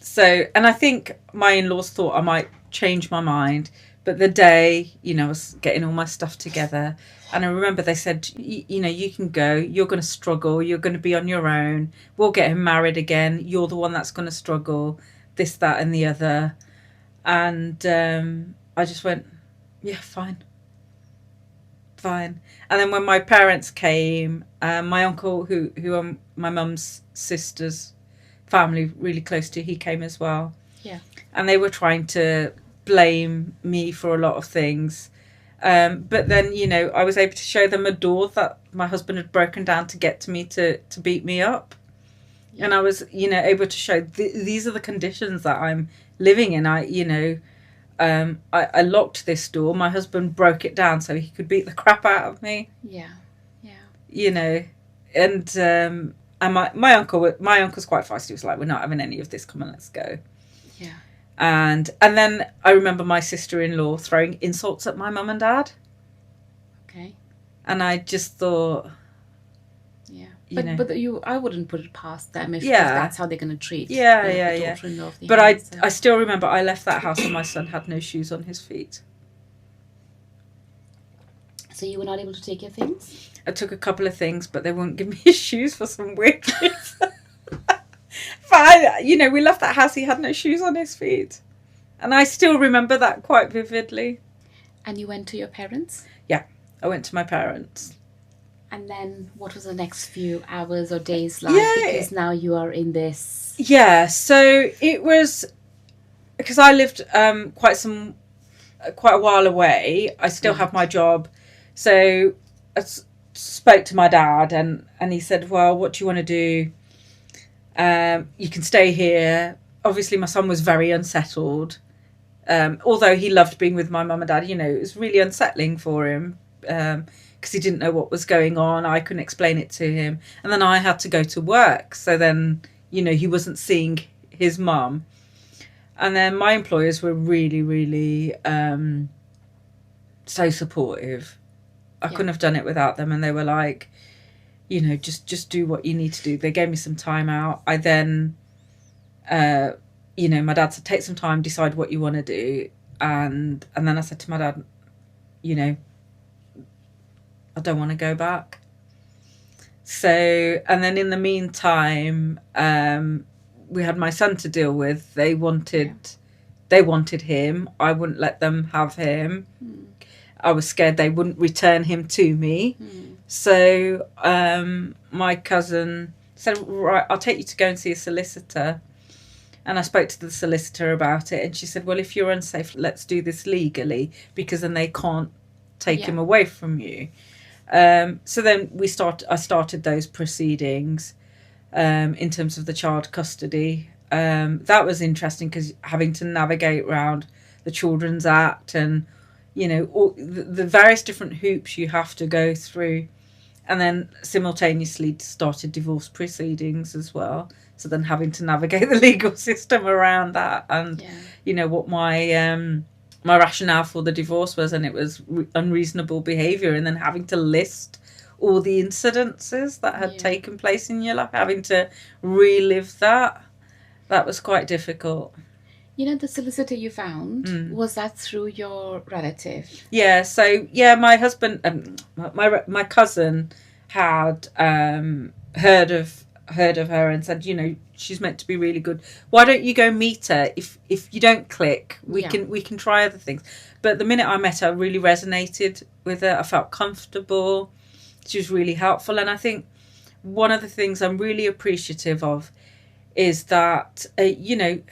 So, and I think my in-laws thought I might change my mind. But the day, you know, I was getting all my stuff together. And I remember they said, you know, you can go. You're going to struggle. You're going to be on your own. We'll get him married again. You're the one that's going to struggle. This, that, and the other. And I just went, yeah, fine. Fine. And then when my parents came, my uncle, who I'm my mum's sister's family really close to, he came as well. Yeah. And they were trying to blame me for a lot of things. But then, you know, I was able to show them a door that my husband had broken down to get to me to beat me up. Yeah. And I was, you know, able to show these are the conditions that I'm living in. I locked this door. My husband broke it down so he could beat the crap out of me. Yeah. Yeah. You know, and my uncle's quite feisty. He was like, we're not having any of this. Come on, let's go. Yeah. And then I remember my sister-in-law throwing insults at my mum and dad. Okay. And I just thought, yeah, but I wouldn't put it past them if that's how they're going to treat. The daughter-in-law of the but house, I still remember I left that house and my son had no shoes on his feet. So you were not able to take your things? I took a couple of things, but they wouldn't give me his shoes for some weird reason. But you know, we left that house. He had no shoes on his feet, and I still remember that quite vividly. And you went to your parents? Yeah, I went to my parents. And then, what was the next few hours or days like? Yeah, because now you are in this. Yeah, so it was because I lived quite a while away. I still have my job, so I spoke to my dad, and he said, "Well, what do you want to do? You can stay here." Obviously, my son was very unsettled. Although he loved being with my mum and dad, you know, it was really unsettling for him because he didn't know what was going on. I couldn't explain it to him. And then I had to go to work. So then, you know, he wasn't seeing his mum. And then my employers were really, really so supportive. I couldn't have done it without them. And they were like, you know, just do what you need to do. They gave me some time out. I then, you know, my dad said, take some time, decide what you want to do. And then I said to my dad, you know, I don't want to go back. So, and then in the meantime, we had my son to deal with. They wanted him. I wouldn't let them have him. I was scared they wouldn't return him to me. So my cousin said, right, I'll take you to go and see a solicitor. And I spoke to the solicitor about it. And she said, well, if you're unsafe, let's do this legally, because then they can't take him away from you. So then I started those proceedings in terms of the child custody. That was interesting because having to navigate around the Children's Act and, you know, all the various different hoops you have to go through. And then simultaneously started divorce proceedings as well. So then having to navigate the legal system around that and, you know, what my rationale for the divorce was, and it was unreasonable behaviour, and then having to list all the incidences that had taken place in your life, having to relive that was quite difficult. You know, the solicitor you found, was that through your relative? Yeah, so, my husband, my cousin had heard of her and said, you know, she's meant to be really good. Why don't you go meet her? If you don't click, we can try other things. But the minute I met her, I really resonated with her. I felt comfortable. She was really helpful. And I think one of the things I'm really appreciative of is that, you know,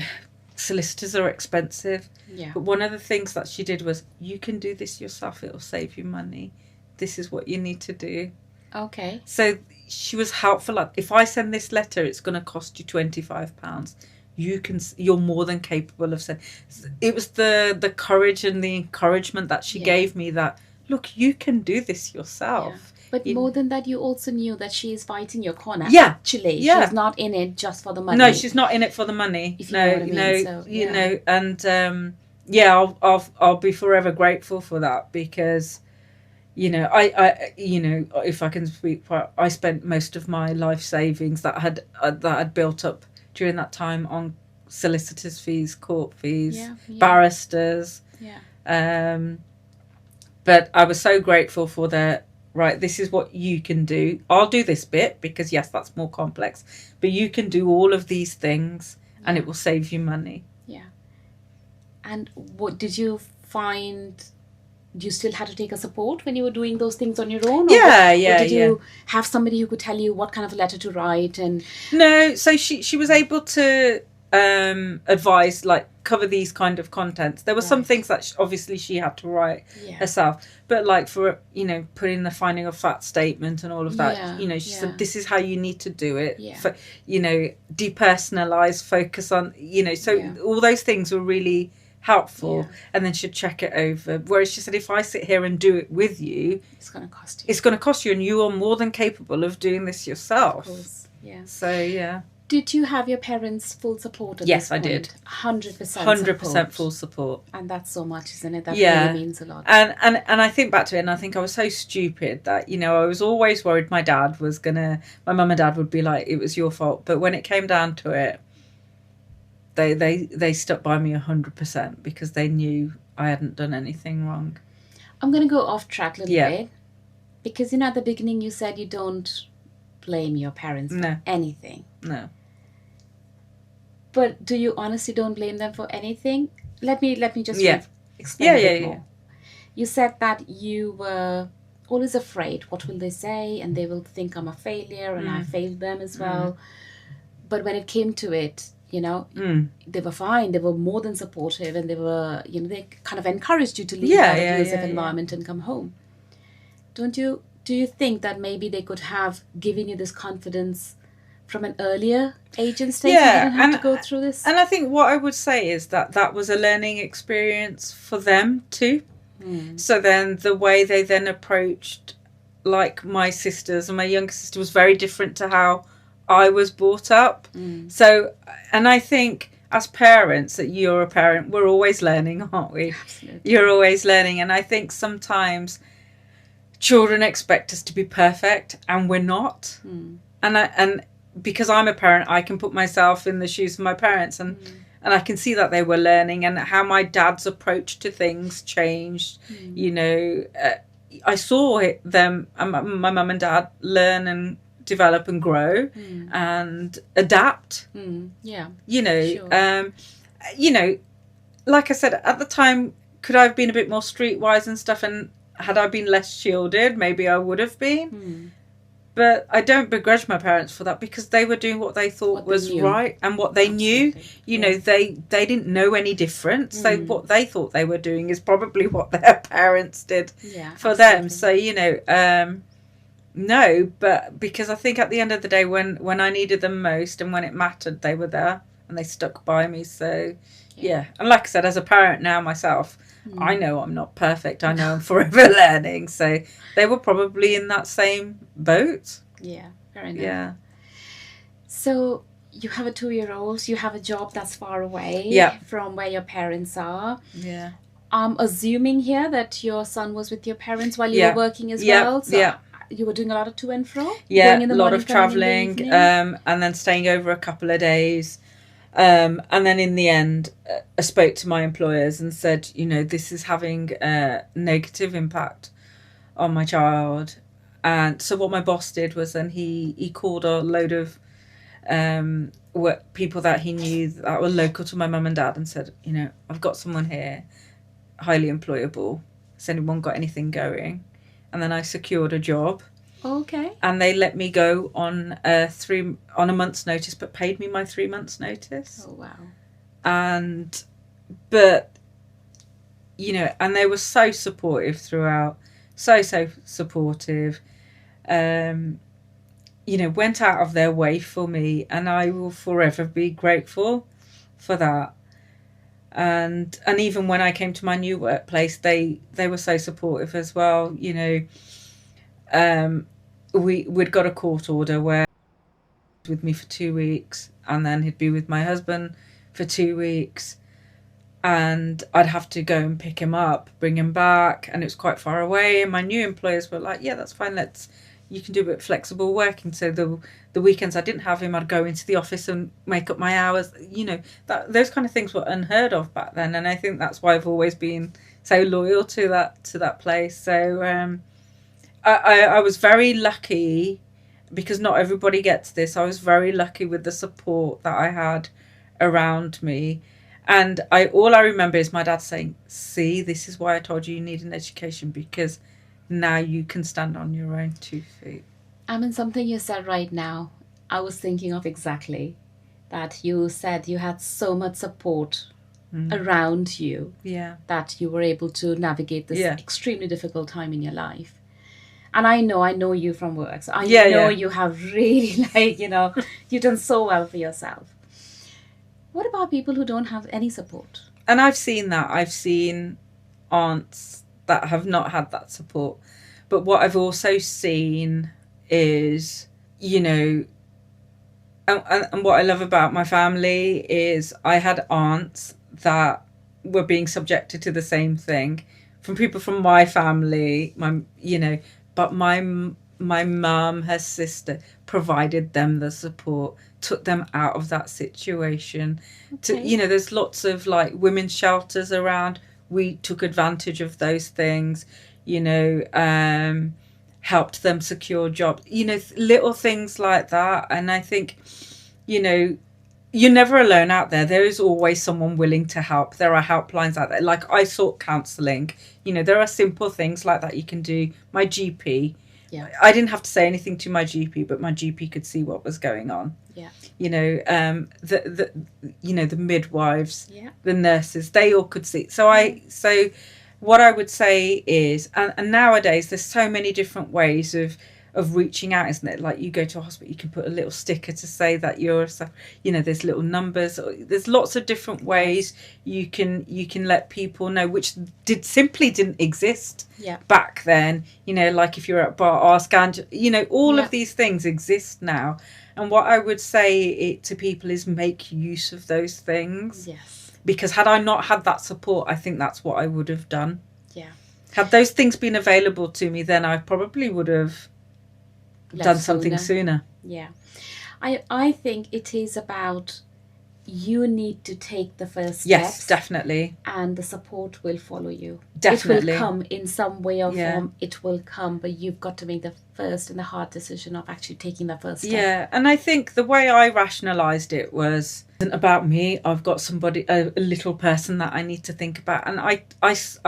solicitors are expensive. But one of the things that she did was, you can do this yourself. It'll save you money. This is what you need to do. Okay. So she was helpful. Like, if I send this letter, it's going to cost you £25. You're more than capable of sending. It was the courage and the encouragement that she gave me that, look, you can do this yourself. But more than that, you also knew that she is fighting your corner. Yeah. Actually, Yeah. she's not in it just for the money. No, she's not in it for the money. If you know what I mean. No, So, you know, and I'll be forever grateful for that, because, you know, I you know, if I can speak for, I spent most of my life savings that had built up during that time on solicitors' fees, court fees, barristers. Yeah. But I was so grateful for right, this is what you can do. I'll do this bit because, yes, that's more complex. But you can do all of these things and it will save you money. Yeah. And what did you find? You still had to take a support when you were doing those things on your own? Or did you have somebody who could tell you what kind of a letter to write? And no, so she was able to advise, like, cover these kind of contents. There were some things that obviously she had to write herself, but like, for, you know, putting the finding of fact statement and all of that, you know, she said, this is how you need to do it. For, you know, depersonalize, focus on, you know, so all those things were really helpful. And then she'd check it over, whereas she said, if I sit here and do it with you, it's going to cost you. It's going to cost you, and you are more than capable of doing this yourself. Of course. Yeah. So did you have your parents' full support at Yes, this point? I did. 100% full support. And that's so much, isn't it? That really means a lot. And I think back to it, and I think I was so stupid that, you know, I was always worried my mum and dad would be like, it was your fault. But when it came down to it, they stuck by me 100%, because they knew I hadn't done anything wrong. I'm going to go off track a little bit, because, you know, at the beginning you said you don't blame your parents for anything. No. But do you honestly don't blame them for anything? Let me just explain a bit more. You said that you were always afraid, what will they say, and they will think I'm a failure, and I failed them as well. But when it came to it, you know, they were fine. They were more than supportive, and they were, you know, they kind of encouraged you to leave that abusive environment and come home. Do you think that maybe they could have given you this confidence from an earlier age and stage? Yeah, you didn't have to go through this? And I think what I would say is that was a learning experience for them too. So then the way they then approached, like, my sisters, and my younger sister was very different to how I was brought up. So, and I think as parents, that you're a parent, we're always learning, aren't we? Absolutely. You're always learning. And I think sometimes children expect us to be perfect, and we're not. And because I'm a parent, I can put myself in the shoes of my parents, and I can see that they were learning, and how my dad's approach to things changed. You know, I saw them, my mum and dad, learn and develop and grow and adapt. Yeah. You know, you know, like I said, at the time, could I have been a bit more streetwise and stuff, and had I been less shielded, maybe I would have been. But I don't begrudge my parents for that, because they were doing what they thought was right, and what they knew. You know, they didn't know any different. So what they thought they were doing is probably what their parents did for them. So, you know, no, but because I think at the end of the day, when I needed them most and when it mattered, they were there and they stuck by me. So, yeah. And like I said, as a parent now myself, I know I'm not perfect. I know I'm forever learning. So they were probably in that same boat. Yeah, fair enough. Yeah. So you have a 2-year-old. You have a job that's far away from where your parents are. Yeah. I'm assuming here that your son was with your parents while you were working as well. So you were doing a lot of to and fro? Yeah, a lot of travelling, and then staying over a couple of days. And then in the end, I spoke to my employers and said, you know, this is having a negative impact on my child. And so what my boss did was then he called a load of people that he knew that were local to my mum and dad and said, you know, I've got someone here, highly employable. Has anyone got anything going? And then I secured a job. Okay. And they let me go on a month's notice, but paid me my 3 months' notice. Oh, wow. But, you know, and they were so supportive throughout. So supportive. You know, went out of their way for me, and I will forever be grateful for that. And even when I came to my new workplace, they were so supportive as well, you know. we'd got a court order where he was with me for 2 weeks, and then he'd be with my husband for 2 weeks, and I'd have to go and pick him up, bring him back, and it was quite far away. And my new employers were like, yeah, that's fine, you can do a bit of flexible working. So the weekends I didn't have him, I'd go into the office and make up my hours. Those kind of things were unheard of back then, and I think that's why I've always been so loyal to that place. So I was very lucky, because not everybody gets this. I was very lucky with the support that I had around me. And all I remember is my dad saying, see, this is why I told you need an education, because now you can stand on your own 2 feet. I mean, something you said right now, I was thinking of exactly that. You said you had so much support around you, that you were able to navigate this extremely difficult time in your life. And I know you from work. So I know you have really, you've done so well for yourself. What about people who don't have any support? And I've seen that. I've seen aunts that have not had that support. But what I've also seen is, and what I love about my family is I had aunts that were being subjected to the same thing from people from my family, but my mum, her sister, provided them the support, took them out of that situation. Okay. There's lots of women's shelters around. We took advantage of those things, helped them secure jobs, little things like that. And I think, you're never alone out there. There is always someone willing to help. There are helplines out there. Like, I sought counselling. There are simple things like that you can do. My GP, I didn't have to say anything to my GP, but my GP could see what was going on. Yeah. The midwives, the nurses, they all could see. So what I would say is, and nowadays there's so many different ways of reaching out, isn't it? Like, you go to a hospital, you can put a little sticker to say that you're, there's little numbers. There's lots of different ways you can let people know, which simply didn't exist back then. Like if you're at bar, ask Angela, all of these things exist now. And what I would say to people is make use of those things. Yes. Because had I not had that support, I think that's what I would have done. Yeah. Had those things been available to me, then I probably would have done something sooner. Yeah. I think it is about, you need to take the first steps. Yes, definitely. And the support will follow you. Definitely. It will come in some way or form. It will come, but you've got to make the first and the hard decision of actually taking the first step. Yeah, and I think the way I rationalised it was, it isn't about me. I've got somebody, a little person that I need to think about. And I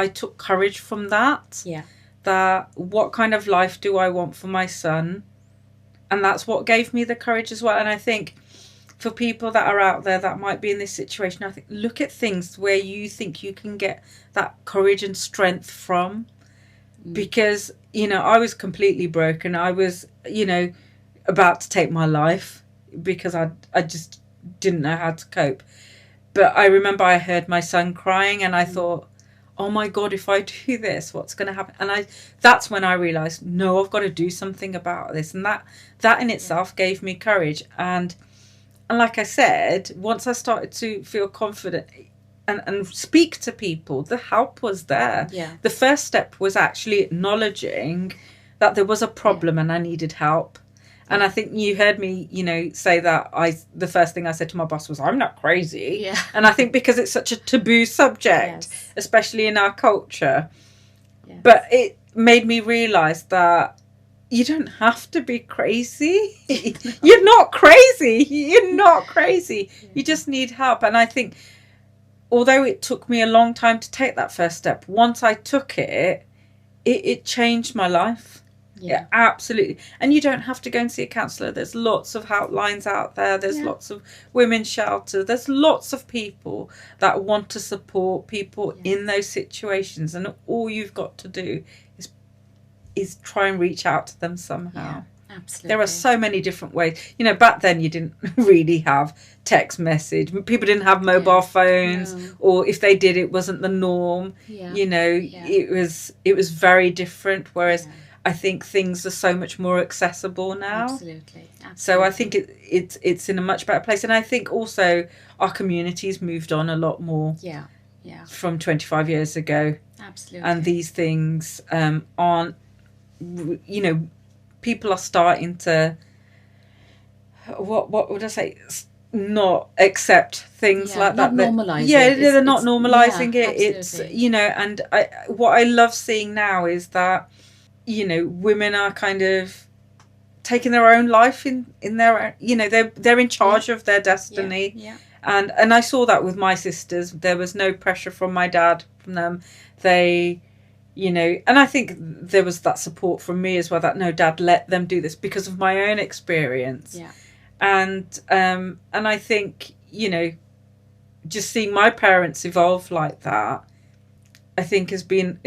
took courage from that. Yeah. That what kind of life do I want for my son? And that's what gave me the courage as well. And I think for people that are out there that might be in this situation, I think look at things where you think you can get that courage and strength from. Because, I was completely broken. I was, about to take my life because I just didn't know how to cope. But I remember I heard my son crying and I thought, oh my God, if I do this, what's going to happen? And that's when I realised, no, I've got to do something about this. And that in itself gave me courage. And like I said, once I started to feel confident and speak to people, the help was there. Yeah. The first step was actually acknowledging that there was a problem and I needed help. And I think you heard me, say that the first thing I said to my boss was, I'm not crazy. Yeah. And I think because it's such a taboo subject, especially in our culture, but it made me realise that you don't have to be crazy. You're not crazy. You're not crazy. Yeah. You just need help. And I think, although it took me a long time to take that first step, once I took it changed my life. Yeah, absolutely. And you don't have to go and see a counsellor. There's lots of helplines out there. There's lots of women's shelters. There's lots of people that want to support people in those situations. And all you've got to do is try and reach out to them somehow. Yeah, absolutely. There are so many different ways. Back then you didn't really have text message. People didn't have mobile phones, or if they did, it wasn't the norm. Yeah. It was very different. Whereas I think things are so much more accessible now. Absolutely. So I think it's in a much better place. And I think also our community's moved on a lot more from 25 years ago. Absolutely. And these things aren't, you know, people are starting to, what would I say, not accept things like not that. Normalize it. They're not normalising it. Absolutely. It's, you know, and what I love seeing now is that, you know, women are kind of taking their own life in their, you know, they're in charge of their destiny. And I saw that with my sisters. There was no pressure from my dad, from them. They, you know, and I think there was that support from me as well, that no, dad, let them do this, because of my own experience. And I think, you know, just seeing my parents evolve like that, I think has been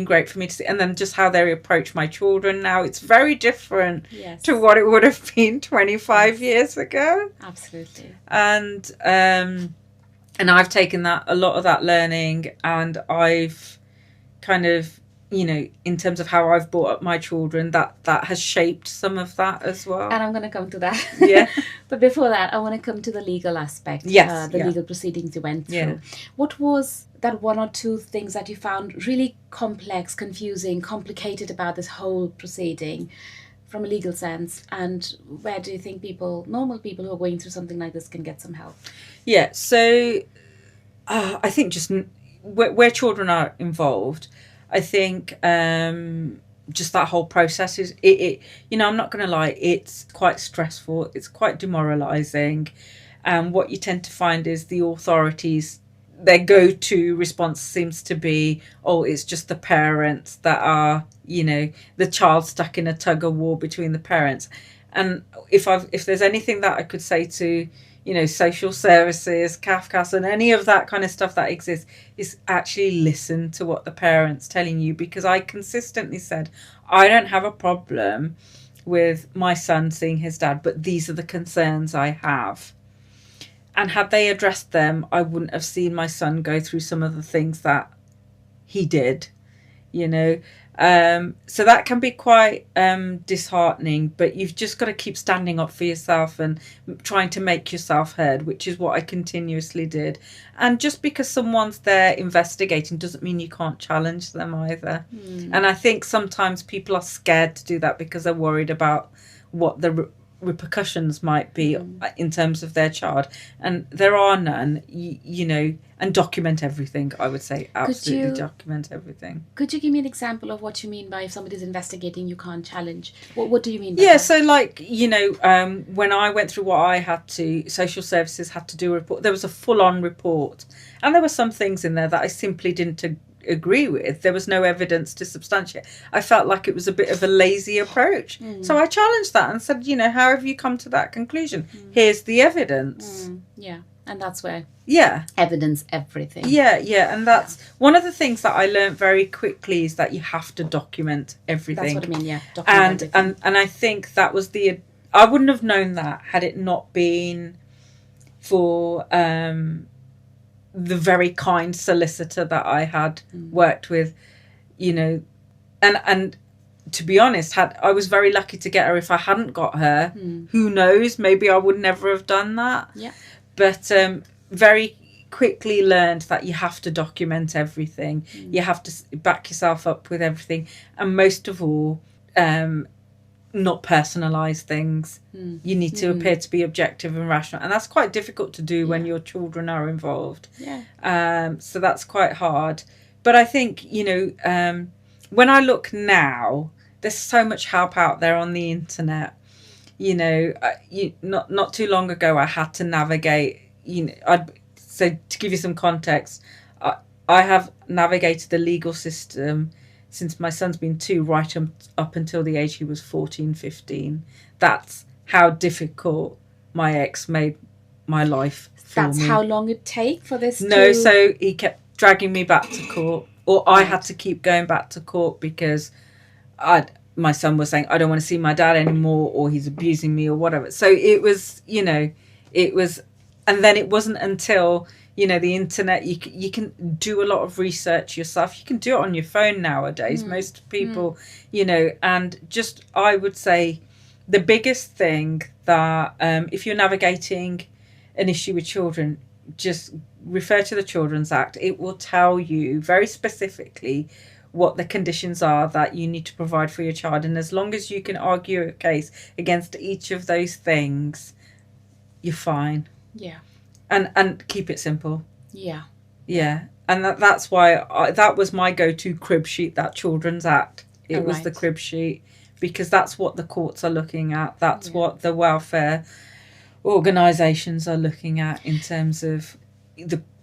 great for me to see. And then just how they approach my children now, it's very different to what it would have been 25 years ago. Absolutely. And I've taken a lot of that learning, and I've kind of, you know, in terms of how I've brought up my children, that has shaped some of that as well. And I'm going to come to that. Yeah. But before that, I want to come to the legal aspect. Yes. The legal proceedings you went through. Yeah. What was that one or two things that you found really complex, confusing, complicated about this whole proceeding from a legal sense? And where do you think normal people who are going through something like this, can get some help? Yeah. So I think just where children are involved, I think just that whole process is, it you know, I'm not going to lie, it's quite stressful, it's quite demoralising. And what you tend to find is the authorities, their go-to response seems to be, oh, it's just the parents that are, you know, the child stuck in a tug-of-war between the parents. And if there's anything that I could say to, you know, social services, CAFCAS, and any of that kind of stuff that exists, is actually listen to what the parent's telling you. Because I consistently said, I don't have a problem with my son seeing his dad, but these are the concerns I have. And had they addressed them, I wouldn't have seen my son go through some of the things that he did, you know. So that can be quite disheartening, but you've just got to keep standing up for yourself and trying to make yourself heard, which is what I continuously did. And just because someone's there investigating doesn't mean you can't challenge them either. And I think sometimes people are scared to do that because they're worried about what the repercussions might be in terms of their child, and there are none. You know, and document everything. I would say absolutely document everything. Could you give me an example of what you mean by if somebody's investigating, you can't challenge? What do you mean by that? Yeah, so like, you know, when I went through what I had to, social services had to do a report. There was a full-on report, and there were some things in there that I simply didn't agree with. There was no evidence to substantiate. I felt like it was a bit of a lazy approach. So I challenged that and said, you know, how have you come to that conclusion? Here's the evidence. Yeah, and that's where evidence everything. Yeah, and that's one of the things that I learned very quickly, is that you have to document everything. That's what I mean, document everything. And I think that was I wouldn't have known that had it not been for the very kind solicitor that I had worked with, you know, and to be honest, I was very lucky to get her. If I hadn't got her, who knows, maybe I would never have done that. Yeah. But very quickly learned that you have to document everything. You have to back yourself up with everything, and most of all, not personalise things. You need to appear to be objective and rational, and that's quite difficult to do when your children are involved. So that's quite hard. But I think, you know, when I look now, there's so much help out there on the internet. You know, not too long ago, I had to navigate. You know, so to give you some context, I have navigated the legal system since my son's been 2, right up until the age he was 14, 15. That's how difficult my ex made my life for me. That's how long it take for this No, so he kept dragging me back to court, or I had to keep going back to court because my son was saying, I don't want to see my dad anymore, or he's abusing me or whatever. So it was, you know, it was and then it wasn't until, the internet, you can do a lot of research yourself. You can do it on your phone nowadays. Most people, and just, I would say the biggest thing that if you're navigating an issue with children, just refer to the Children's Act. It will tell you very specifically what the conditions are that you need to provide for your child. And as long as you can argue a case against each of those things, you're fine. Yeah. And keep it simple. Yeah. Yeah. And that's why that was my go-to crib sheet, that Children's Act. It was the crib sheet, because that's what the courts are looking at. That's what the welfare organisations are looking at in terms of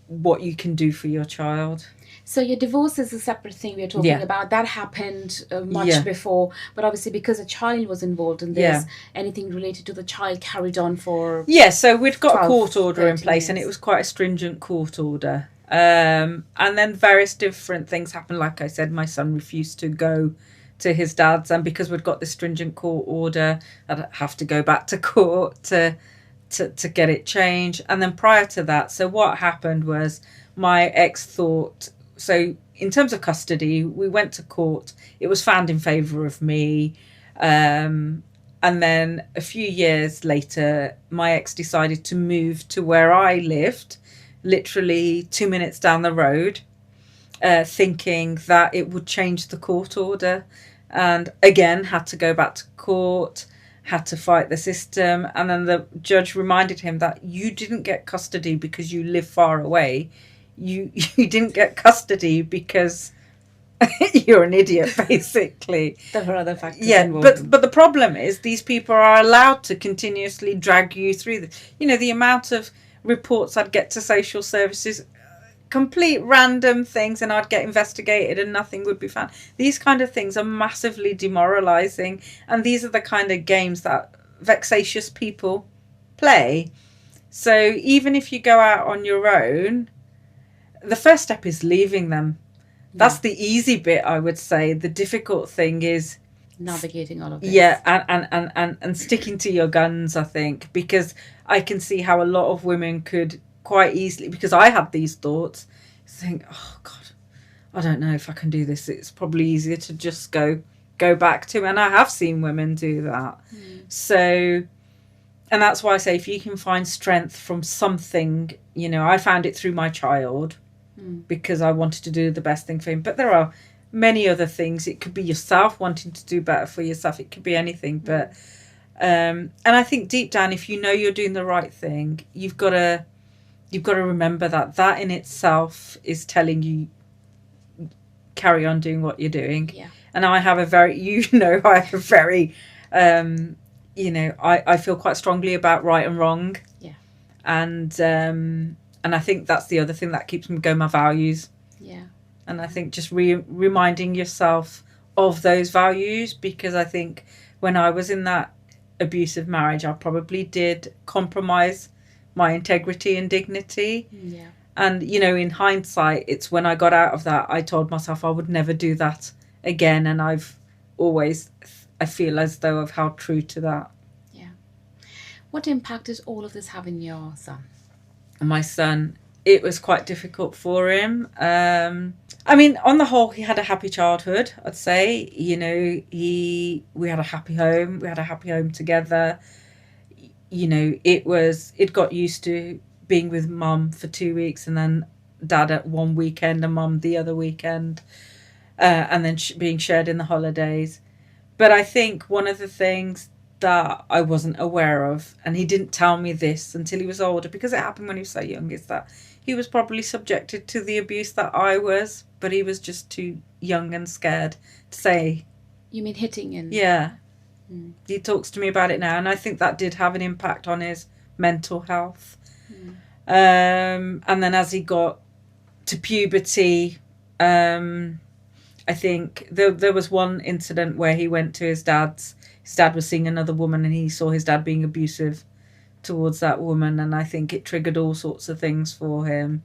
what you can do for your child. So your divorce is a separate thing we're talking about. That happened much before, but obviously because a child was involved in this, anything related to the child carried on for... Yeah, so we'd got a court order in place, and it was quite a stringent court order. And then various different things happened. Like I said, my son refused to go to his dad's, and because we'd got this stringent court order, I'd have to go back to court to get it changed. And then prior to that, so what happened was my ex thought... So in terms of custody, we went to court. It was found in favour of me. And then a few years later, my ex decided to move to where I lived, literally 2 minutes down the road, thinking that it would change the court order. And again, had to go back to court, had to fight the system. And then the judge reminded him that you didn't get custody because you live far away. You didn't get custody because you're an idiot, basically. There were other factors involved. But the problem is these people are allowed to continuously drag you through the amount of reports I'd get to social services, complete random things, and I'd get investigated and nothing would be found. These kind of things are massively demoralising, and these are the kind of games that vexatious people play. So even if you go out on your own, the first step is leaving them. That's the easy bit, I would say. The difficult thing is navigating all of this. Yeah, and sticking to your guns, I think, because I can see how a lot of women could quite easily, because I had these thoughts, think, oh God, I don't know if I can do this. It's probably easier to just go back to, and I have seen women do that. So, and that's why I say if you can find strength from something, I found it through my child, because I wanted to do the best thing for him. But there are many other things. It could be yourself wanting to do better for yourself. It could be anything. But and I think deep down, if you know you're doing the right thing, you've got to remember that in itself is telling you carry on doing what you're doing. Yeah. And I have a very, I feel quite strongly about right and wrong. Yeah. And I think that's the other thing that keeps me going, my values. Yeah. And I think just reminding yourself of those values, because I think when I was in that abusive marriage, I probably did compromise my integrity and dignity. Yeah. And, in hindsight, it's when I got out of that, I told myself I would never do that again. And I feel as though I've held true to that. Yeah. What impact did all of this have in your son? My son, it was quite difficult for him. On the whole, he had a happy childhood, I'd say. We had a happy home. We had a happy home together. It got used to being with mum for 2 weeks, and then dad at one weekend and mum the other weekend, and then being shared in the holidays. But I think one of the things that I wasn't aware of, and he didn't tell me this until he was older, because it happened when he was so young, is that he was probably subjected to the abuse that I was, but he was just too young and scared to say. You mean hitting and... Yeah. He talks to me about it now, and I think that did have an impact on his mental health. And then as he got to puberty, I think there was one incident where he went to his dad's. His dad was seeing another woman, and he saw his dad being abusive towards that woman, and I think it triggered all sorts of things for him.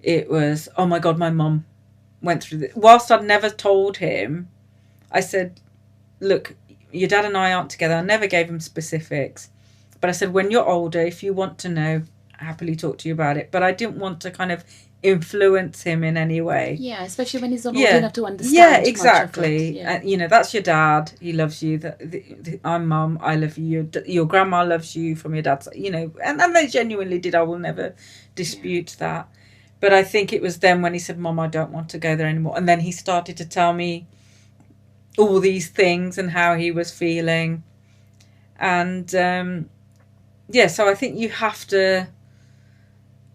It was, oh my God, my mum went through this. Whilst I'd never told him, I said, look, your dad and I aren't together. I never gave him specifics. But I said, when you're older, if you want to know, happily talk to you about it. But I didn't want to kind of influence him in any way. Yeah, especially when he's not old enough to understand. Yeah, exactly. Much of it. You know, that's your dad. He loves you. I'm mum. I love you. Your grandma loves you from your dad's. You know, and they genuinely did. I will never dispute that. But I think it was then when he said, "Mum, I don't want to go there anymore," and then he started to tell me all these things and how he was feeling, and so I think you have to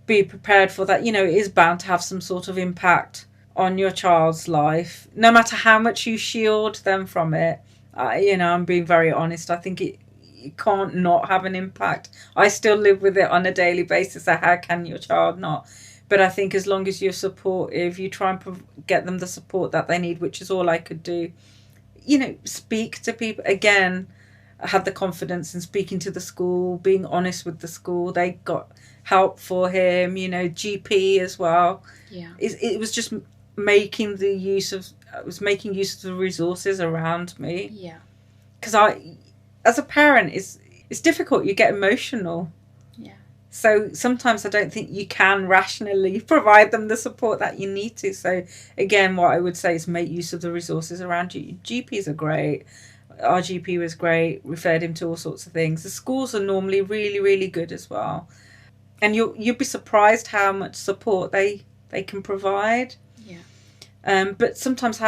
be prepared for that. You know, it is bound to have some sort of impact on your child's life, no matter how much you shield them from it. You know, I'm being very honest. I think it can't not have an impact. I still live with it on a daily basis. So how can your child not? But I think as long as you're supportive, you try and get them the support that they need, which is all I could do. You know, speak to people. Again, I had the confidence in speaking to the school, being honest with the school. They got help for him, you know, GP as well. Yeah. It was just making use of the resources around me. Yeah. Because as a parent, it's difficult. You get emotional. Yeah. So sometimes I don't think you can rationally provide them the support that you need to. So again, what I would say is make use of the resources around you. GPs are great. Our GP was great, referred him to all sorts of things. The schools are normally really, really good as well. And you'll be surprised how much support they can provide. Yeah. But sometimes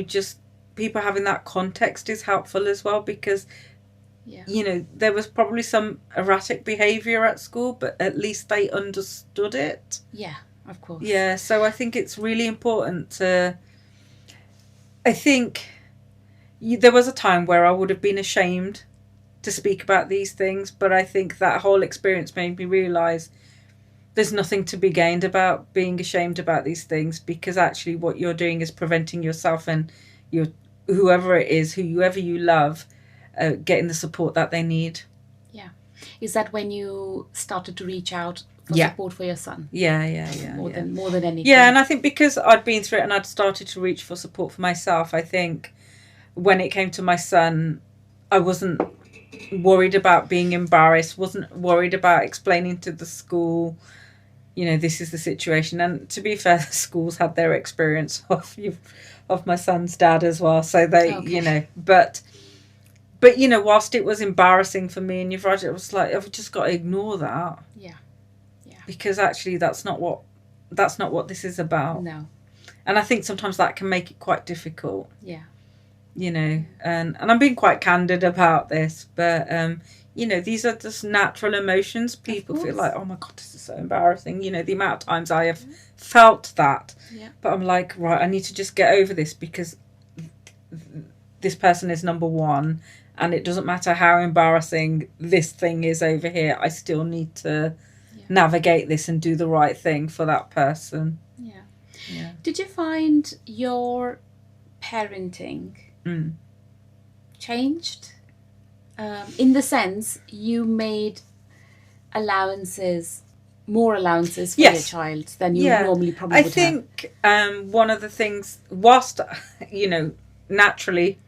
just people having that context is helpful as well, because you know, there was probably some erratic behaviour at school, but at least they understood it. Yeah, of course. Yeah, so I think it's really important to... I think there was a time where I would have been ashamed to speak about these things, but I think that whole experience made me realise there's nothing to be gained about being ashamed about these things, because actually what you're doing is preventing yourself and whoever you love getting the support that they need. Yeah. Is that when you started to reach out for support for your son? Yeah. More than anything. Yeah, and I think because I'd been through it and I'd started to reach for support for myself, I think when it came to my son, I wasn't worried about being embarrassed, wasn't worried about explaining to the school, you know, this is the situation. And to be fair, the schools had their experience of my son's dad as well. So they, you know, but you know, whilst it was embarrassing for me and Yuvraj, it was like, I've just got to ignore that. Yeah. Because actually that's not what this is about. No. And I think sometimes that can make it quite difficult. Yeah. You know, and I'm being quite candid about this, but you know, these are just natural emotions. People feel like, oh my God, this is so embarrassing. You know, the amount of times I have felt that. Yeah. But I'm like, right, I need to just get over this, because this person is number one, and it doesn't matter how embarrassing this thing is over here, I still need to navigate this and do the right thing for that person. Yeah. Did you find your parenting changed? In the sense you made more allowances for your child than you normally probably would have? I think one of the things, whilst, you know, naturally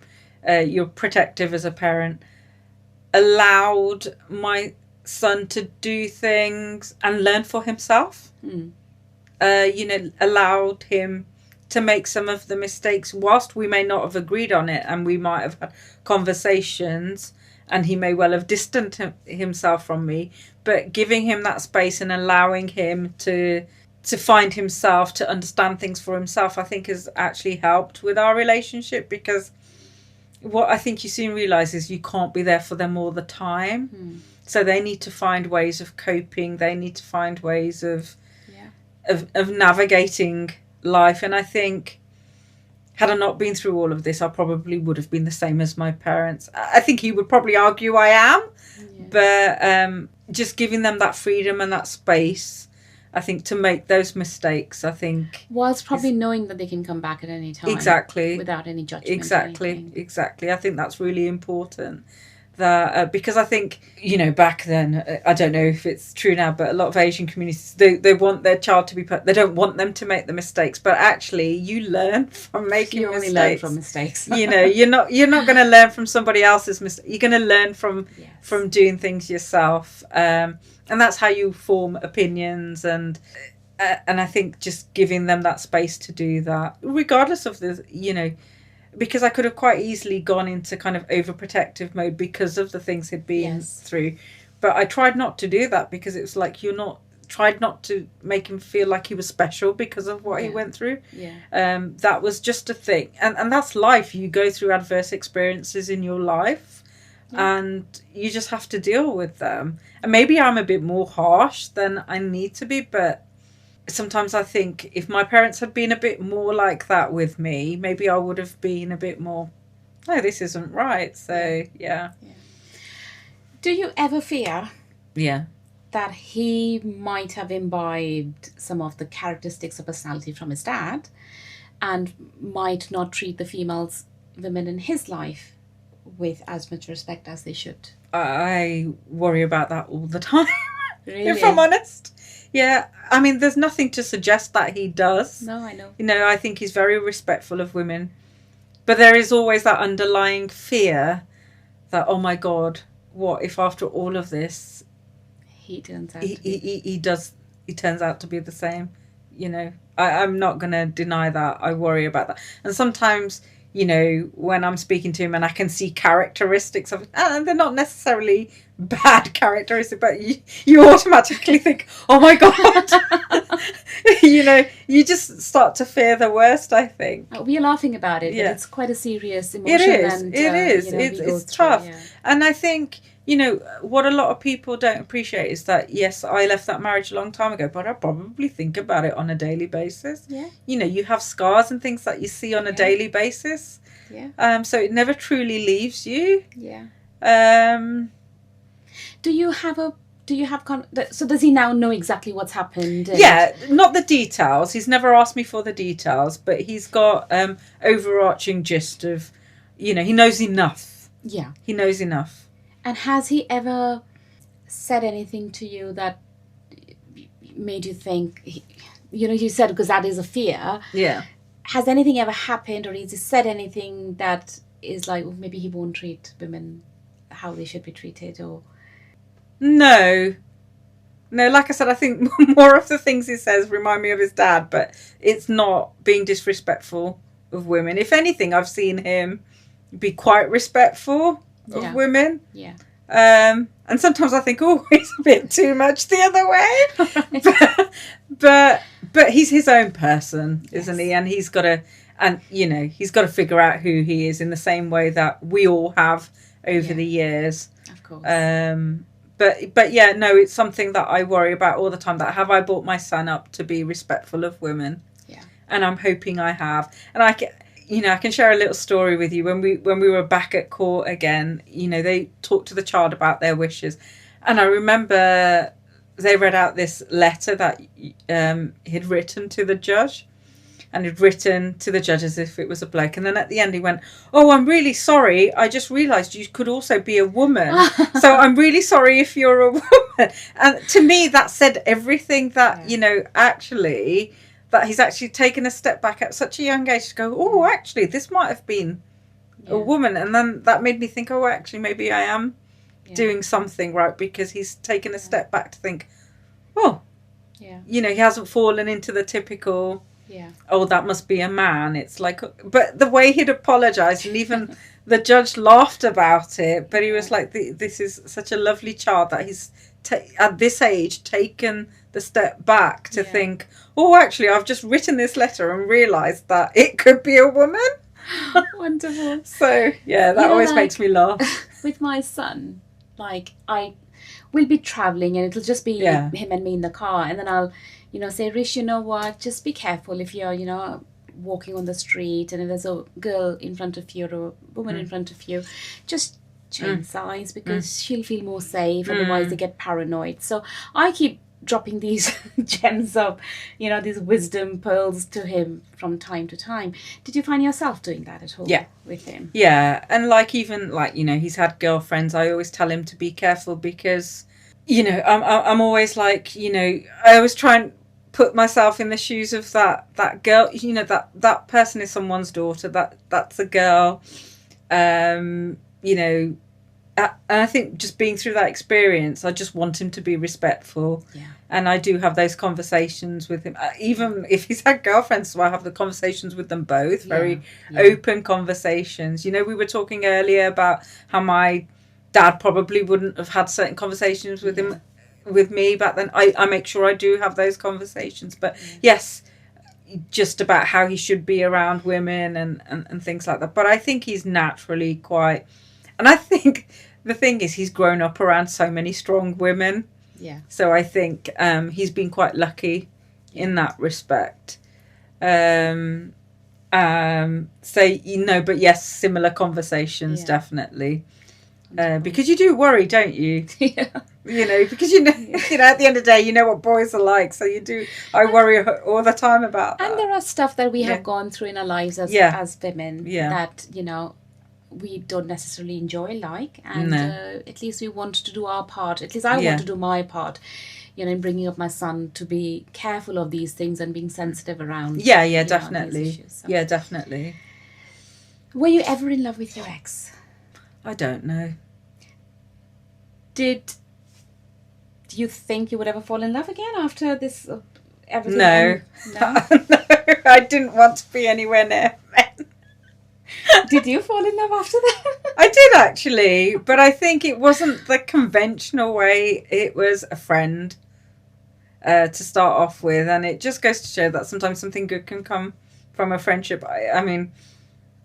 you're protective as a parent, allowed my son to do things and learn for himself. You know, allowed him to make some of the mistakes, whilst we may not have agreed on it, and we might have had conversations, and he may well have distanced himself from me, but giving him that space and allowing him to find himself, to understand things for himself, I think has actually helped with our relationship, because what I think you soon realise is you can't be there for them all the time. So they need to find ways of coping. They need to find ways of navigating life. And I think had I not been through all of this, I probably would have been the same as my parents. I think he would probably argue I am, but just giving them that freedom and that space, I think, to make those mistakes, I think... Whilst probably knowing that they can come back at any time. Exactly. Without any judgment. Exactly. I think that's really important. that because I think, back then, I don't know if it's true now, but a lot of Asian communities, they want their child to be they don't want them to make the mistakes, but actually you learn from making mistakes. You only learn from mistakes. You're not going to learn from somebody else's mistake. You're going to learn from doing things yourself, and that's how you form opinions. And I think just giving them that space to do that, regardless of the because I could have quite easily gone into kind of overprotective mode because of the things he'd been through. But I tried not to do that, because it was like, tried not to make him feel like he was special because of what he went through. Yeah. That was just a thing. And that's life. You go through adverse experiences in your life, and you just have to deal with them. And maybe I'm a bit more harsh than I need to be, but sometimes I think if my parents had been a bit more like that with me, maybe I would have been a bit more, no, this isn't right. So, yeah. Do you ever fear that he might have imbibed some of the characteristics of personality from his dad and might not treat the women in his life with as much respect as they should? I worry about that all the time, Really? if I'm honest. Yeah, I mean, there's nothing to suggest that he does. No, I know. I think he's very respectful of women. But there is always that underlying fear that, oh my God, what if after all of this, he turns out he turns out to be the same? I'm not going to deny that. I worry about that. And sometimes, when I'm speaking to him and I can see characteristics of, and they're not necessarily bad characteristics, but you automatically think, oh my God. You just start to fear the worst, I think. We are laughing about it, but it's quite a serious emotion. It is. It's tough. Yeah. And I think, what a lot of people don't appreciate is that, yes, I left that marriage a long time ago, but I probably think about it on a daily basis. Yeah. You have scars and things that you see on a daily basis. Yeah. So it never truly leaves you. Yeah. So does he now know exactly what's happened? Yeah, not the details. He's never asked me for the details, but he's got overarching gist of, he knows enough. Yeah. He knows enough. And has he ever said anything to you that made you think, you said because that is a fear. Yeah. Has anything ever happened, or has he said anything that is like, well, maybe he won't treat women how they should be treated, or... No, like I said, I think more of the things he says remind me of his dad, but it's not being disrespectful of women. If anything, I've seen him be quite respectful of women. Yeah. And sometimes I think, oh, he's a bit too much the other way. but he's his own person, isn't he? And he's got to figure out who he is in the same way that we all have over the years. Of course. But yeah, no, it's something that I worry about all the time. That have I brought my son up to be respectful of women? Yeah. And I'm hoping I have. And I can share a little story with you. When we were back at court again, they talked to the child about their wishes, and I remember they read out this letter that he'd written to the judge. And he'd written to the judge as if it was a bloke. And then at the end he went, oh, I'm really sorry. I just realised you could also be a woman. So I'm really sorry if you're a woman. And to me, that said everything that, actually, that he's actually taken a step back at such a young age to go, oh, actually, this might have been a woman. And then that made me think, oh, actually, maybe I am doing something right, because he's taken a step back to think, oh, he hasn't fallen into the typical... Yeah. Oh, that must be a man. It's like, but the way he'd apologized, and even the judge laughed about it, but he was like, this is such a lovely child that he's at this age taken the step back to think, oh, actually, I've just written this letter and realized that it could be a woman. Wonderful. So that always makes me laugh. With my son, like, I will be traveling and it'll just be him and me in the car, and then I'll say, Rish, you know what, just be careful if you're, walking on the street and if there's a girl in front of you or a woman in front of you, just change sides, because she'll feel more safe, otherwise they get paranoid. So I keep dropping these gems of, these wisdom pearls to him from time to time. Did you find yourself doing that at all with him? Yeah, and even he's had girlfriends. I always tell him to be careful because, I'm always like, I always try and put myself in the shoes of that girl. That person is someone's daughter. That's a girl. And I think just being through that experience, I just want him to be respectful. Yeah. And I do have those conversations with him. Even if he's had girlfriends, so I have the conversations with them both. Very open conversations. We were talking earlier about how my dad probably wouldn't have had certain conversations with him, with me back then. I make sure I do have those conversations. But yes, just about how he should be around women and things like that. But I think he's naturally quite... And I think the thing is, he's grown up around so many strong women. Yeah. So I think he's been quite lucky in that respect. So, but yes, similar conversations, definitely. Because you do worry, don't you? Yeah. Because at the end of the day, you know what boys are like. So you do. I worry all the time about that. And there are stuff that we have gone through in our lives as women that, we don't necessarily enjoy, and at least we want to do our part. At least I want to do my part, in bringing up my son to be careful of these things and being sensitive around. Yeah, definitely. These issues, so. Yeah, definitely. Were you ever in love with your ex? I don't know. Did you think you would ever fall in love again after this? Everything? No. No? No, I didn't want to be anywhere near men. Did you fall in love after that? I did actually, but I think it wasn't the conventional way. It was a friend to start off with, and it just goes to show that sometimes something good can come from a friendship. I mean,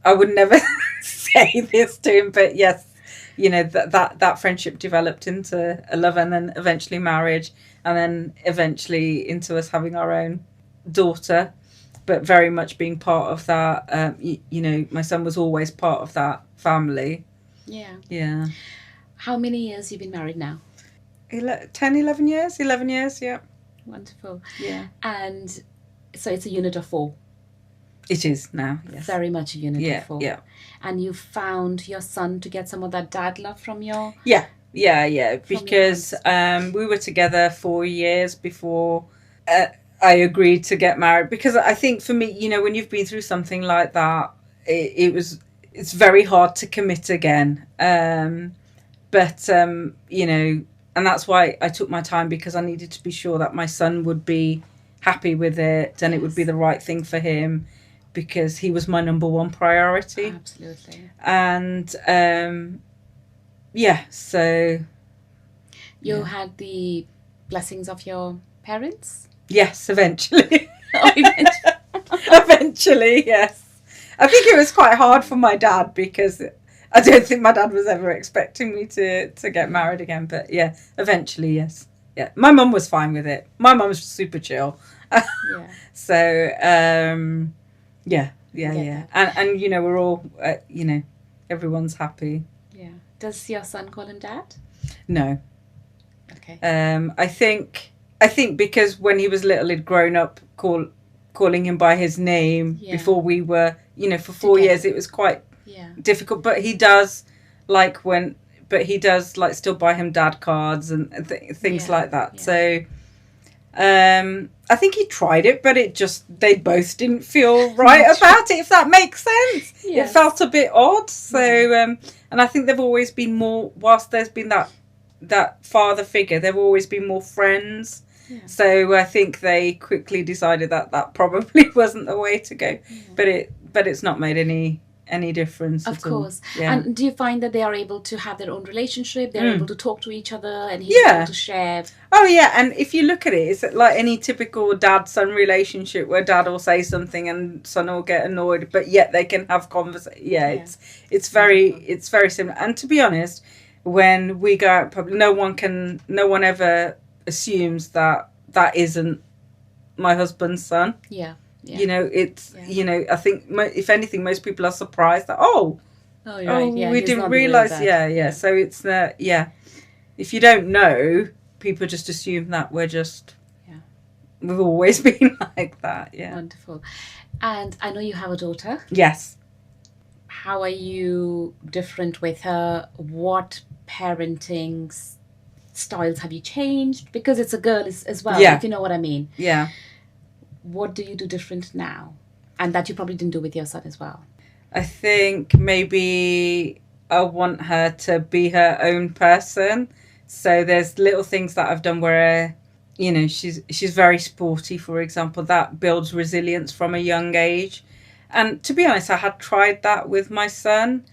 I would never say this to him, but yes, that friendship developed into a love, and then eventually marriage, and then eventually into us having our own daughter. But very much being part of that, my son was always part of that family. Yeah. Yeah. How many years have you been married now? 11 years, yeah. Wonderful. Yeah. And so it's a unit of 4. It is now, yes. Very much a unit of 4. Yeah. And you found your son to get some of that dad love from your... Yeah, because we were together 4 years before... I agreed to get married, because I think for me, when you've been through something like that, it's very hard to commit again. And that's why I took my time, because I needed to be sure that my son would be happy with it and it would be the right thing for him, because he was my number one priority. Absolutely. And so you had the blessings of your parents? Yes, eventually. Eventually. Eventually, yes. I think it was quite hard for my dad, because I don't think my dad was ever expecting me to get married again. But yeah, eventually, yes. Yeah, my mum was fine with it. My mum's super chill. Yeah. So, yeah. And we're all, everyone's happy. Yeah. Does your son call him dad? No. Okay. I think because when he was little, he'd grown up calling him by his name before we were, for 4 years, it was quite difficult. But he does still buy him dad cards and things like that. Yeah. So I think he tried it, but they both didn't feel right about it, if that makes sense. Yes. It felt a bit odd. So, and I think they've always been more, whilst there's been that father figure, they've always been more friends. Yeah. So I think they quickly decided that probably wasn't the way to go. Yeah. But it's not made any difference. Of course. Yeah. And do you find that they are able to have their own relationship? They're able to talk to each other, and he's able to share. Oh yeah, and if you look at it, it's like any typical dad-son relationship where dad will say something and son will get annoyed, but yet they can have conversation. Yeah, it's very similar. And to be honest, when we go out public, no one ever assumes that isn't my husband's son. Yeah. I think if anything, most people are surprised that we didn't realise. Yeah. So it's if you don't know, people just assume that we're just, Yeah. we've always been like that. Yeah. Wonderful. And I know you have a daughter. Yes. How are you different with her? What parenting styles have you changed? Because it's a girl as well, Yeah. if you know what I mean. Yeah. What do you do different now? And that you probably didn't do with your son as well. I think maybe I want her to be her own person. So there's little things that I've done where, you know, she's very sporty, for example. That builds resilience from a young age. And to be honest, I had tried that with my son.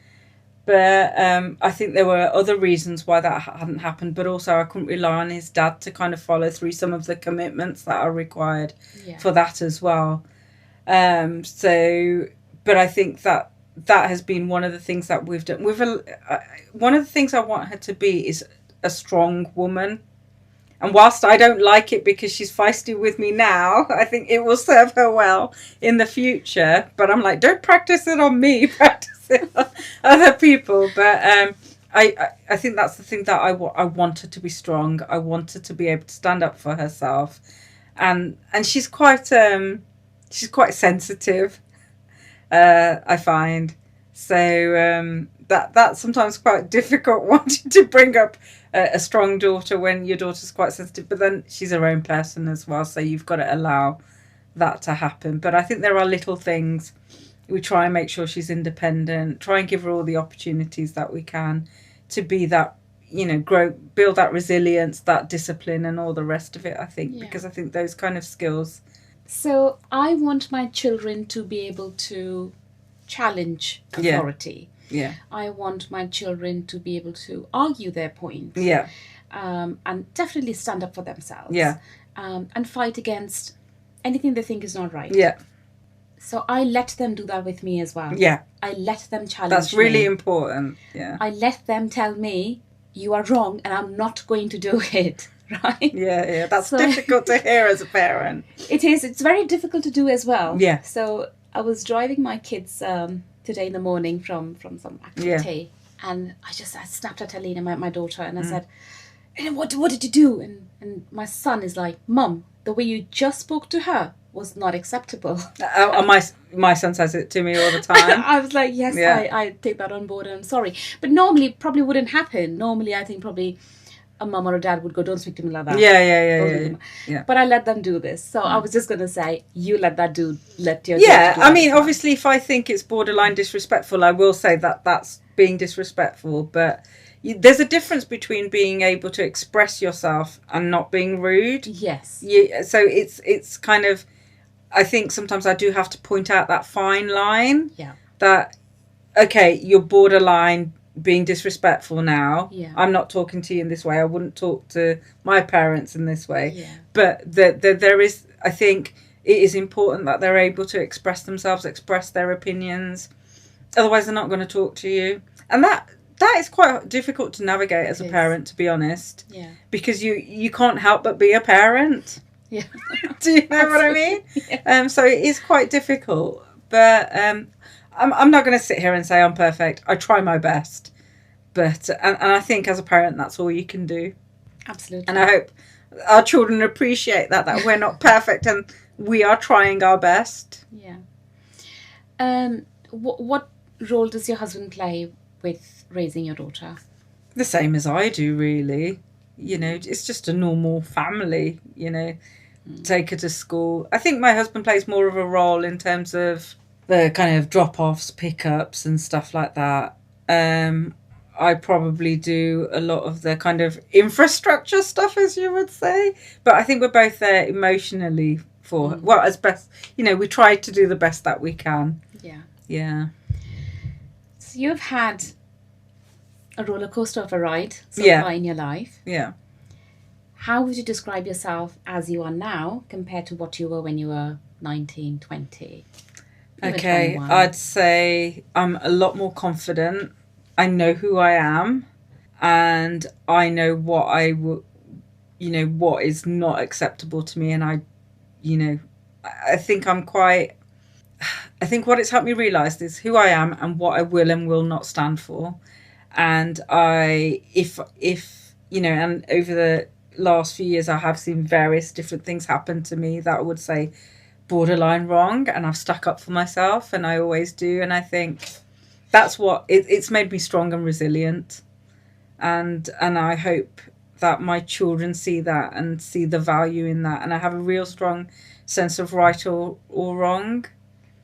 But I think there were other reasons why that hadn't happened. But also I couldn't rely on his dad to kind of follow through some of the commitments that are required for that as well. But I think that has been one of the things that we've done. One of the things I want her to be is a strong woman. And whilst I don't like it because she's feisty with me now, I think it will serve her well in the future. But I'm like, don't practice it on me, practice it on other people. But I think that's the thing that I want her to be strong. I want her to be able to stand up for herself. And she's quite sensitive, I find. So that's sometimes quite difficult, wanting to bring up a strong daughter when your daughter's quite sensitive. But then she's her own person as well, so you've got to allow that to happen. But I think there are little things. We try and make sure she's independent, try and give her all the opportunities that we can to be that, you know, build that resilience, that discipline and all the rest of it, I think, because I think those kind of skills. So I want my children to be able to challenge authority. Yeah. I want my children to be able to argue their point. Yeah. And definitely stand up for themselves. Yeah. And fight against anything they think is not right. Yeah. So I let them do that with me as well. Yeah. I let them challenge That's really me. important. Yeah. I let them tell me, you are wrong and I'm not going to do it. Right? Yeah. That's difficult to hear as a parent. It is. It's very difficult to do as well. Yeah. So I was driving my kids today in the morning from some activity, and I snapped at Alina, my daughter, and I said, what did you do? And my son is like, Mum, the way you just spoke to her was not acceptable. My son says it to me all the time. I was like, yes, I take that on board and I'm sorry. But normally it probably wouldn't happen. Normally I think probably a mum or a dad would go, don't speak to me like that. Yeah. But I let them do this. So I was just going to say, you let your Yeah, I mean, obviously, if I think it's borderline disrespectful, I will say that that's being disrespectful. But there's a difference between being able to express yourself and not being rude. Yes. So it's kind of, I think sometimes I do have to point out that fine line. Yeah. That, okay, you're borderline being disrespectful now. Yeah. I'm not talking to you in this way. I wouldn't talk to my parents in this way. Yeah. But there is, I think it is important that they're able to express themselves, express their opinions. Otherwise they're not going to talk to you. And that is quite difficult to navigate as a parent, to be honest. Yeah. Because you can't help but be a parent. Yeah. Do you know what I mean? Yeah. So it is quite difficult. But I'm not going to sit here and say I'm perfect. I try my best. But and I think as a parent, that's all you can do. Absolutely. And I hope our children appreciate that we're not perfect and we are trying our best. Yeah. What role does your husband play with raising your daughter? The same as I do, really. You know, it's just a normal family, you know, take her to school. I think my husband plays more of a role in terms of the kind of drop-offs, pickups and stuff like that. I probably do a lot of the kind of infrastructure stuff, as you would say. But I think we're both there emotionally for her. Well, as best, you know, we try to do the best that we can. Yeah. Yeah. So you've had a roller coaster of a ride so far in your life. Yeah. How would you describe yourself as you are now compared to what you were when you were 19, 20? Okay, I'd say I'm a lot more confident. I know who I am, and I know what what is not acceptable to me. And I think I think what it's helped me realise is who I am and what I will and will not stand for. And and over the last few years I have seen various different things happen to me that I would say borderline wrong, and I've stuck up for myself, and I always do. And I think that's what it's made me strong and resilient. And I hope that my children see that and see the value in that. And I have a real strong sense of right or wrong.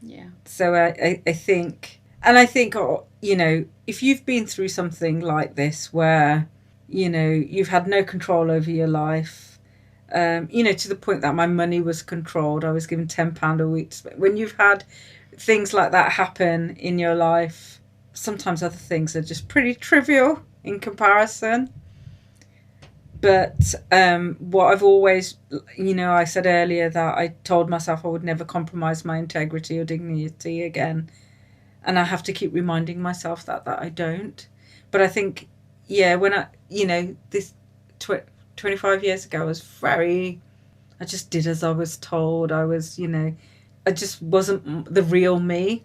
Yeah. So I think, and I think, you know, if you've been through something like this where, you know, you've had no control over your life, you know, to the point that my money was controlled. I was given £10 a week. When you've had things like that happen in your life, sometimes other things are just pretty trivial in comparison. But what I've always, you know, I said earlier that I told myself I would never compromise my integrity or dignity again. And I have to keep reminding myself that I don't. But I think, yeah, when I, you know, this 25 years ago, I just did as I was told. I was, you know, I just wasn't the real me.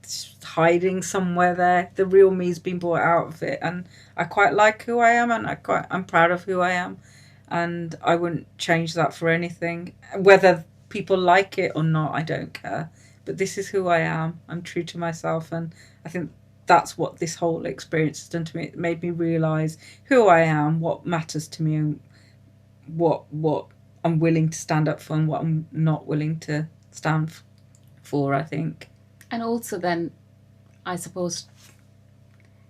Just hiding somewhere there. The real me's been brought out of it, and I quite like who I am, and I'm proud of who I am, and I wouldn't change that for anything. Whether people like it or not, I don't care. But this is who I am. I'm true to myself, and I think that's what this whole experience has done to me. It made me realise who I am, what matters to me, and what I'm willing to stand up for and what I'm not willing to stand for, I think. And also then, I suppose,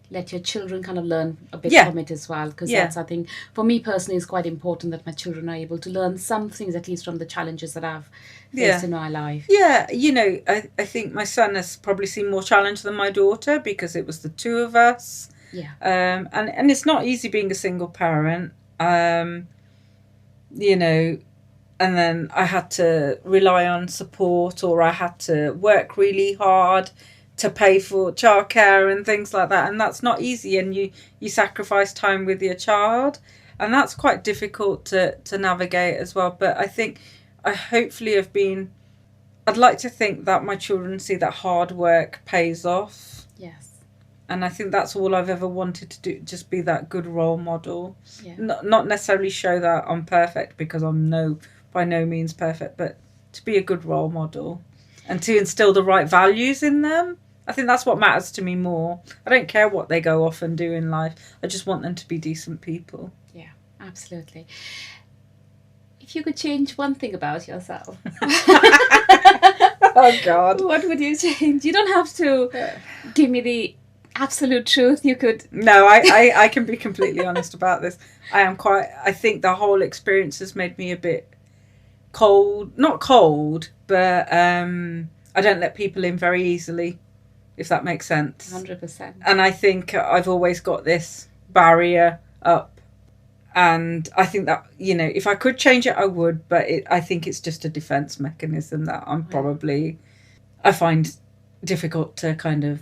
let your children kind of learn a bit from it as well. Because that's, I think, for me personally, it's quite important that my children are able to learn some things, at least from the challenges that I've faced in my life. Yeah, you know, I think my son has probably seen more challenge than my daughter because it was the two of us. Yeah. And it's not easy being a single parent. You know, and then I had to rely on support, or I had to work really hard to pay for childcare and things like that. And that's not easy. And you sacrifice time with your child. And that's quite difficult to navigate as well. But I think I'd like to think that my children see that hard work pays off. Yes. And I think that's all I've ever wanted to do, just be that good role model. Yeah. Not necessarily show that I'm perfect, because I'm by no means perfect, but to be a good role model and to instill the right values in them. I think that's what matters to me more. I don't care what they go off and do in life. I just want them to be decent people. Yeah, absolutely. If you could change one thing about yourself. Oh, God. What would you change? You don't have to give me the absolute truth. You could. No, I can be completely honest about this. I think the whole experience has made me a bit cold. Not cold, but I don't let people in very easily, if that makes sense. 100%. And I think I've always got this barrier up. And I think that, you know, if I could change it, I would. But I think it's just a defence mechanism that I find difficult to kind of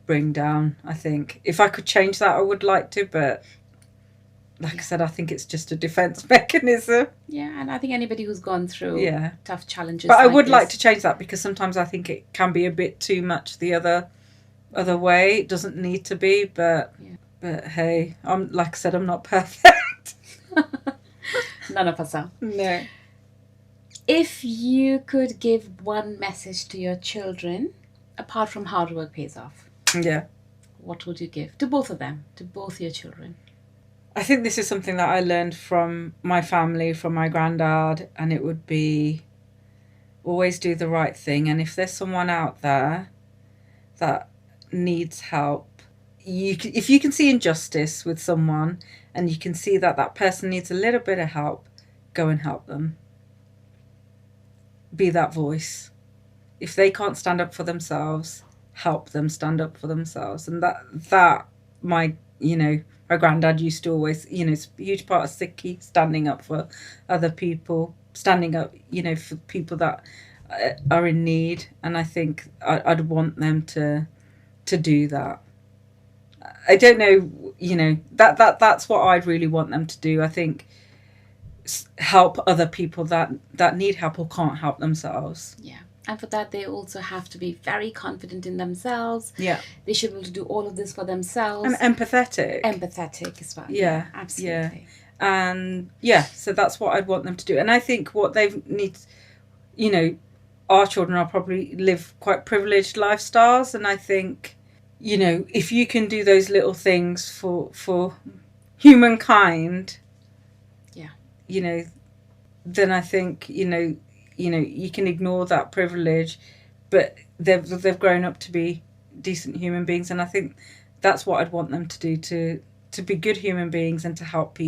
bring down. I think if I could change that, I would like to. But like I said, I think it's just a defence mechanism. Yeah, and I think anybody who's gone through tough challenges. But I would like to change that, because sometimes I think it can be a bit too much the other way. It doesn't need to be, but hey, like I said, I'm not perfect. None of us are. No. If you could give one message to your children, apart from hard work pays off, what would you give to both of them, to both your children? I think this is something that I learned from my family, from my granddad, and it would be always do the right thing. And if there's someone out there that needs help, if you can see injustice with someone and you can see that person needs a little bit of help, go and help them. Be that voice. If they can't stand up for themselves, help them stand up for themselves. And that my granddad used to always, it's a huge part of Sikhi, standing up for other people, standing up, for people that are in need. And I think I'd want them to do that. I don't know, that's what I'd really want them to do. I think help other people that need help or can't help themselves. Yeah. And for that, they also have to be very confident in themselves. Yeah. They should be able to do all of this for themselves. And empathetic. Empathetic as well. Yeah. Absolutely. And yeah, so that's what I'd want them to do. And I think what they need, you know, our children are probably live quite privileged lifestyles, and I think, you know, if you can do those little things for humankind, Yeah. you know, then I think, you know, you can ignore that privilege, but they've grown up to be decent human beings, and I think that's what I'd want them to do, to be good human beings and to help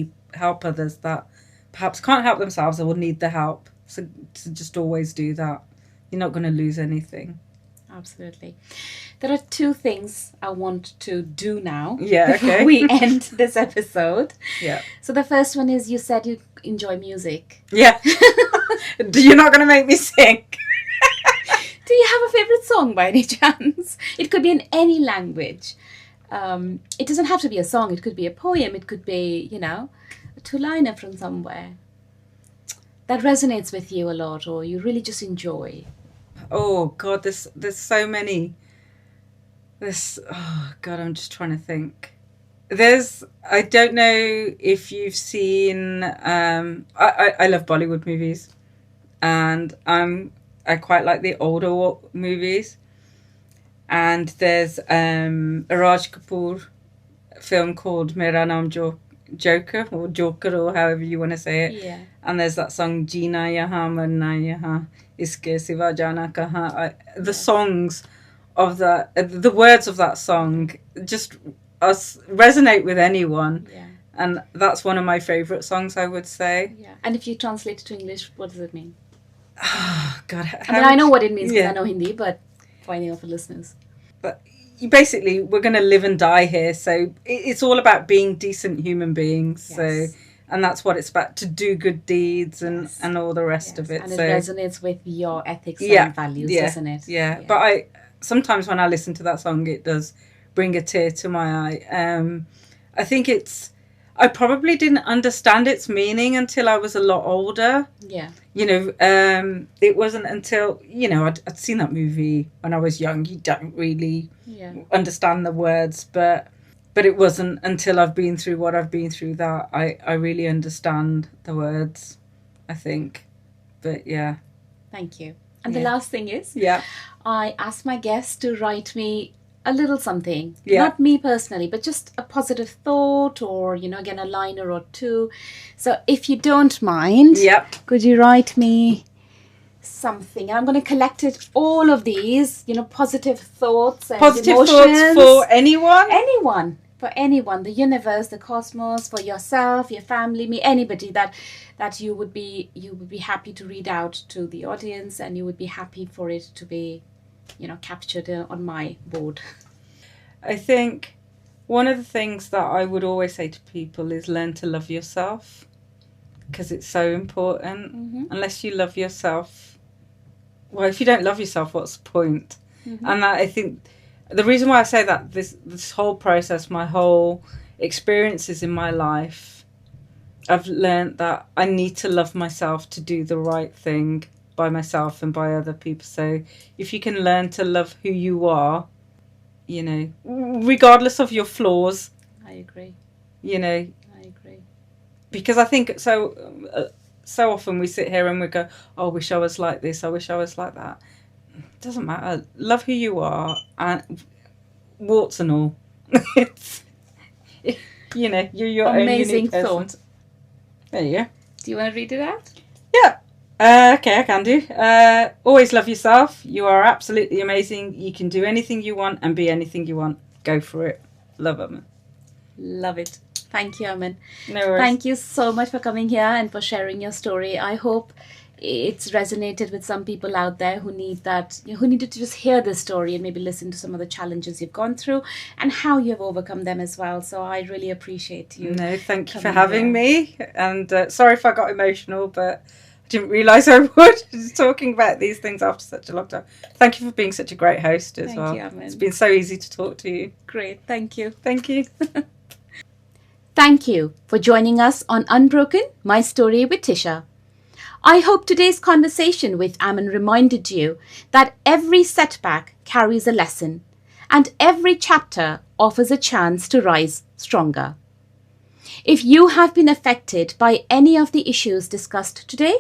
others that perhaps can't help themselves or will need the help. So to just always do that, you're not going to lose anything. Absolutely. There are two things I want to do now. Yeah, okay. Before we end this episode. Yeah. So the first one is, you said you enjoy music. Yeah. You're not going to make me sing. Do you have a favorite song by any chance? It could be in any language. It doesn't have to be a song. It could be a poem. It could be, you know, a two-liner from somewhere that resonates with you a lot, or you really just enjoy. Oh God, there's so many. Oh God, I'm just trying to think. I don't know if you've seen. I love Bollywood movies, and I quite like the older movies. And there's a Raj Kapoor film called Mera Naam Joker, or Joker, or however you want to say it. Yeah. And there's that song Jeena Yahan Marna Yahan Iske Siva Jana Kahan. The songs of the words of that song just resonate with anyone. Yeah. And that's one of my favourite songs, I would say. Yeah. And if you translate it to English, what does it mean? Oh, God. I mean, I know what it means because Yeah. I know Hindi, but for any of the listeners. But basically, we're going to live and die here. So it's all about being decent human beings. Yes. So, and that's what it's about, to do good deeds and, Yes. and all the rest Yes. of it. And so, it resonates with your ethics Yeah. and values, Yeah. doesn't it? yeah. But sometimes when I listen to that song, it does bring a tear to my eye. I think I probably didn't understand its meaning until I was a lot older. Yeah. You know, it wasn't until, you know, I'd seen that movie when I was young. You don't really understand the words, but it wasn't until I've been through what I've been through that I really understand the words, I think. But yeah. Thank you. And the last thing is, Yeah. I ask my guests to write me a little something. Yeah. Not me personally, but just a positive thought, or, you know, again, a liner or two. So if you don't mind, Yep. could you write me something? And I'm going to collect it, all of these, you know, positive thoughts and Positive emotions. thoughts for anyone? Anyone. For anyone, the universe, the cosmos, for yourself, your family, me, anybody that you would be happy to read out to the audience, and you would be happy for it to be, you know, captured on my board. I think one of the things that I would always say to people is learn to love yourself, because it's so important. Mm-hmm. Unless you love yourself, well, if you don't love yourself, what's the point? Mm-hmm. And that, I think the reason why I say that, this whole process, my whole experiences in my life, I've learned that I need to love myself to do the right thing by myself and by other people. So if you can learn to love who you are, you know, regardless of your flaws. I agree. You know. I agree. Because I think so often we sit here and we go, oh, I wish I was like this, I wish I was like that. It doesn't matter. Love who you are, and warts and all. You know, you're your Amazing own unique person. thought. There you go. Do you want to read it out? Yeah. Okay, I can do. Always love yourself. You are absolutely amazing. You can do anything you want and be anything you want. Go for it. Love it. Love it. Thank you, Amin. No worries. Thank you so much for coming here and for sharing your story. I hope it's resonated with some people out there who need that, who needed to just hear this story and maybe listen to some of the challenges you've gone through and how you've overcome them as well. So I really appreciate you. No, thank you for coming having here. me. And sorry if I got emotional, but I didn't realise I would. Just talking about these things after such a long time. Thank you for being such a great host as Thank well. you, Amin. It's been so easy to talk to you. Great. Thank you. Thank you. Thank you for joining us on Unbroken, My Story with Tisha. I hope today's conversation with Amin reminded you that every setback carries a lesson and every chapter offers a chance to rise stronger. If you have been affected by any of the issues discussed today,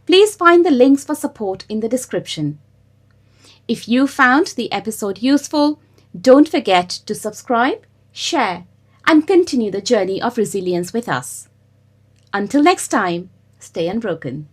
please find the links for support in the description. If you found the episode useful, don't forget to subscribe, share, and continue the journey of resilience with us. Until next time, stay unbroken.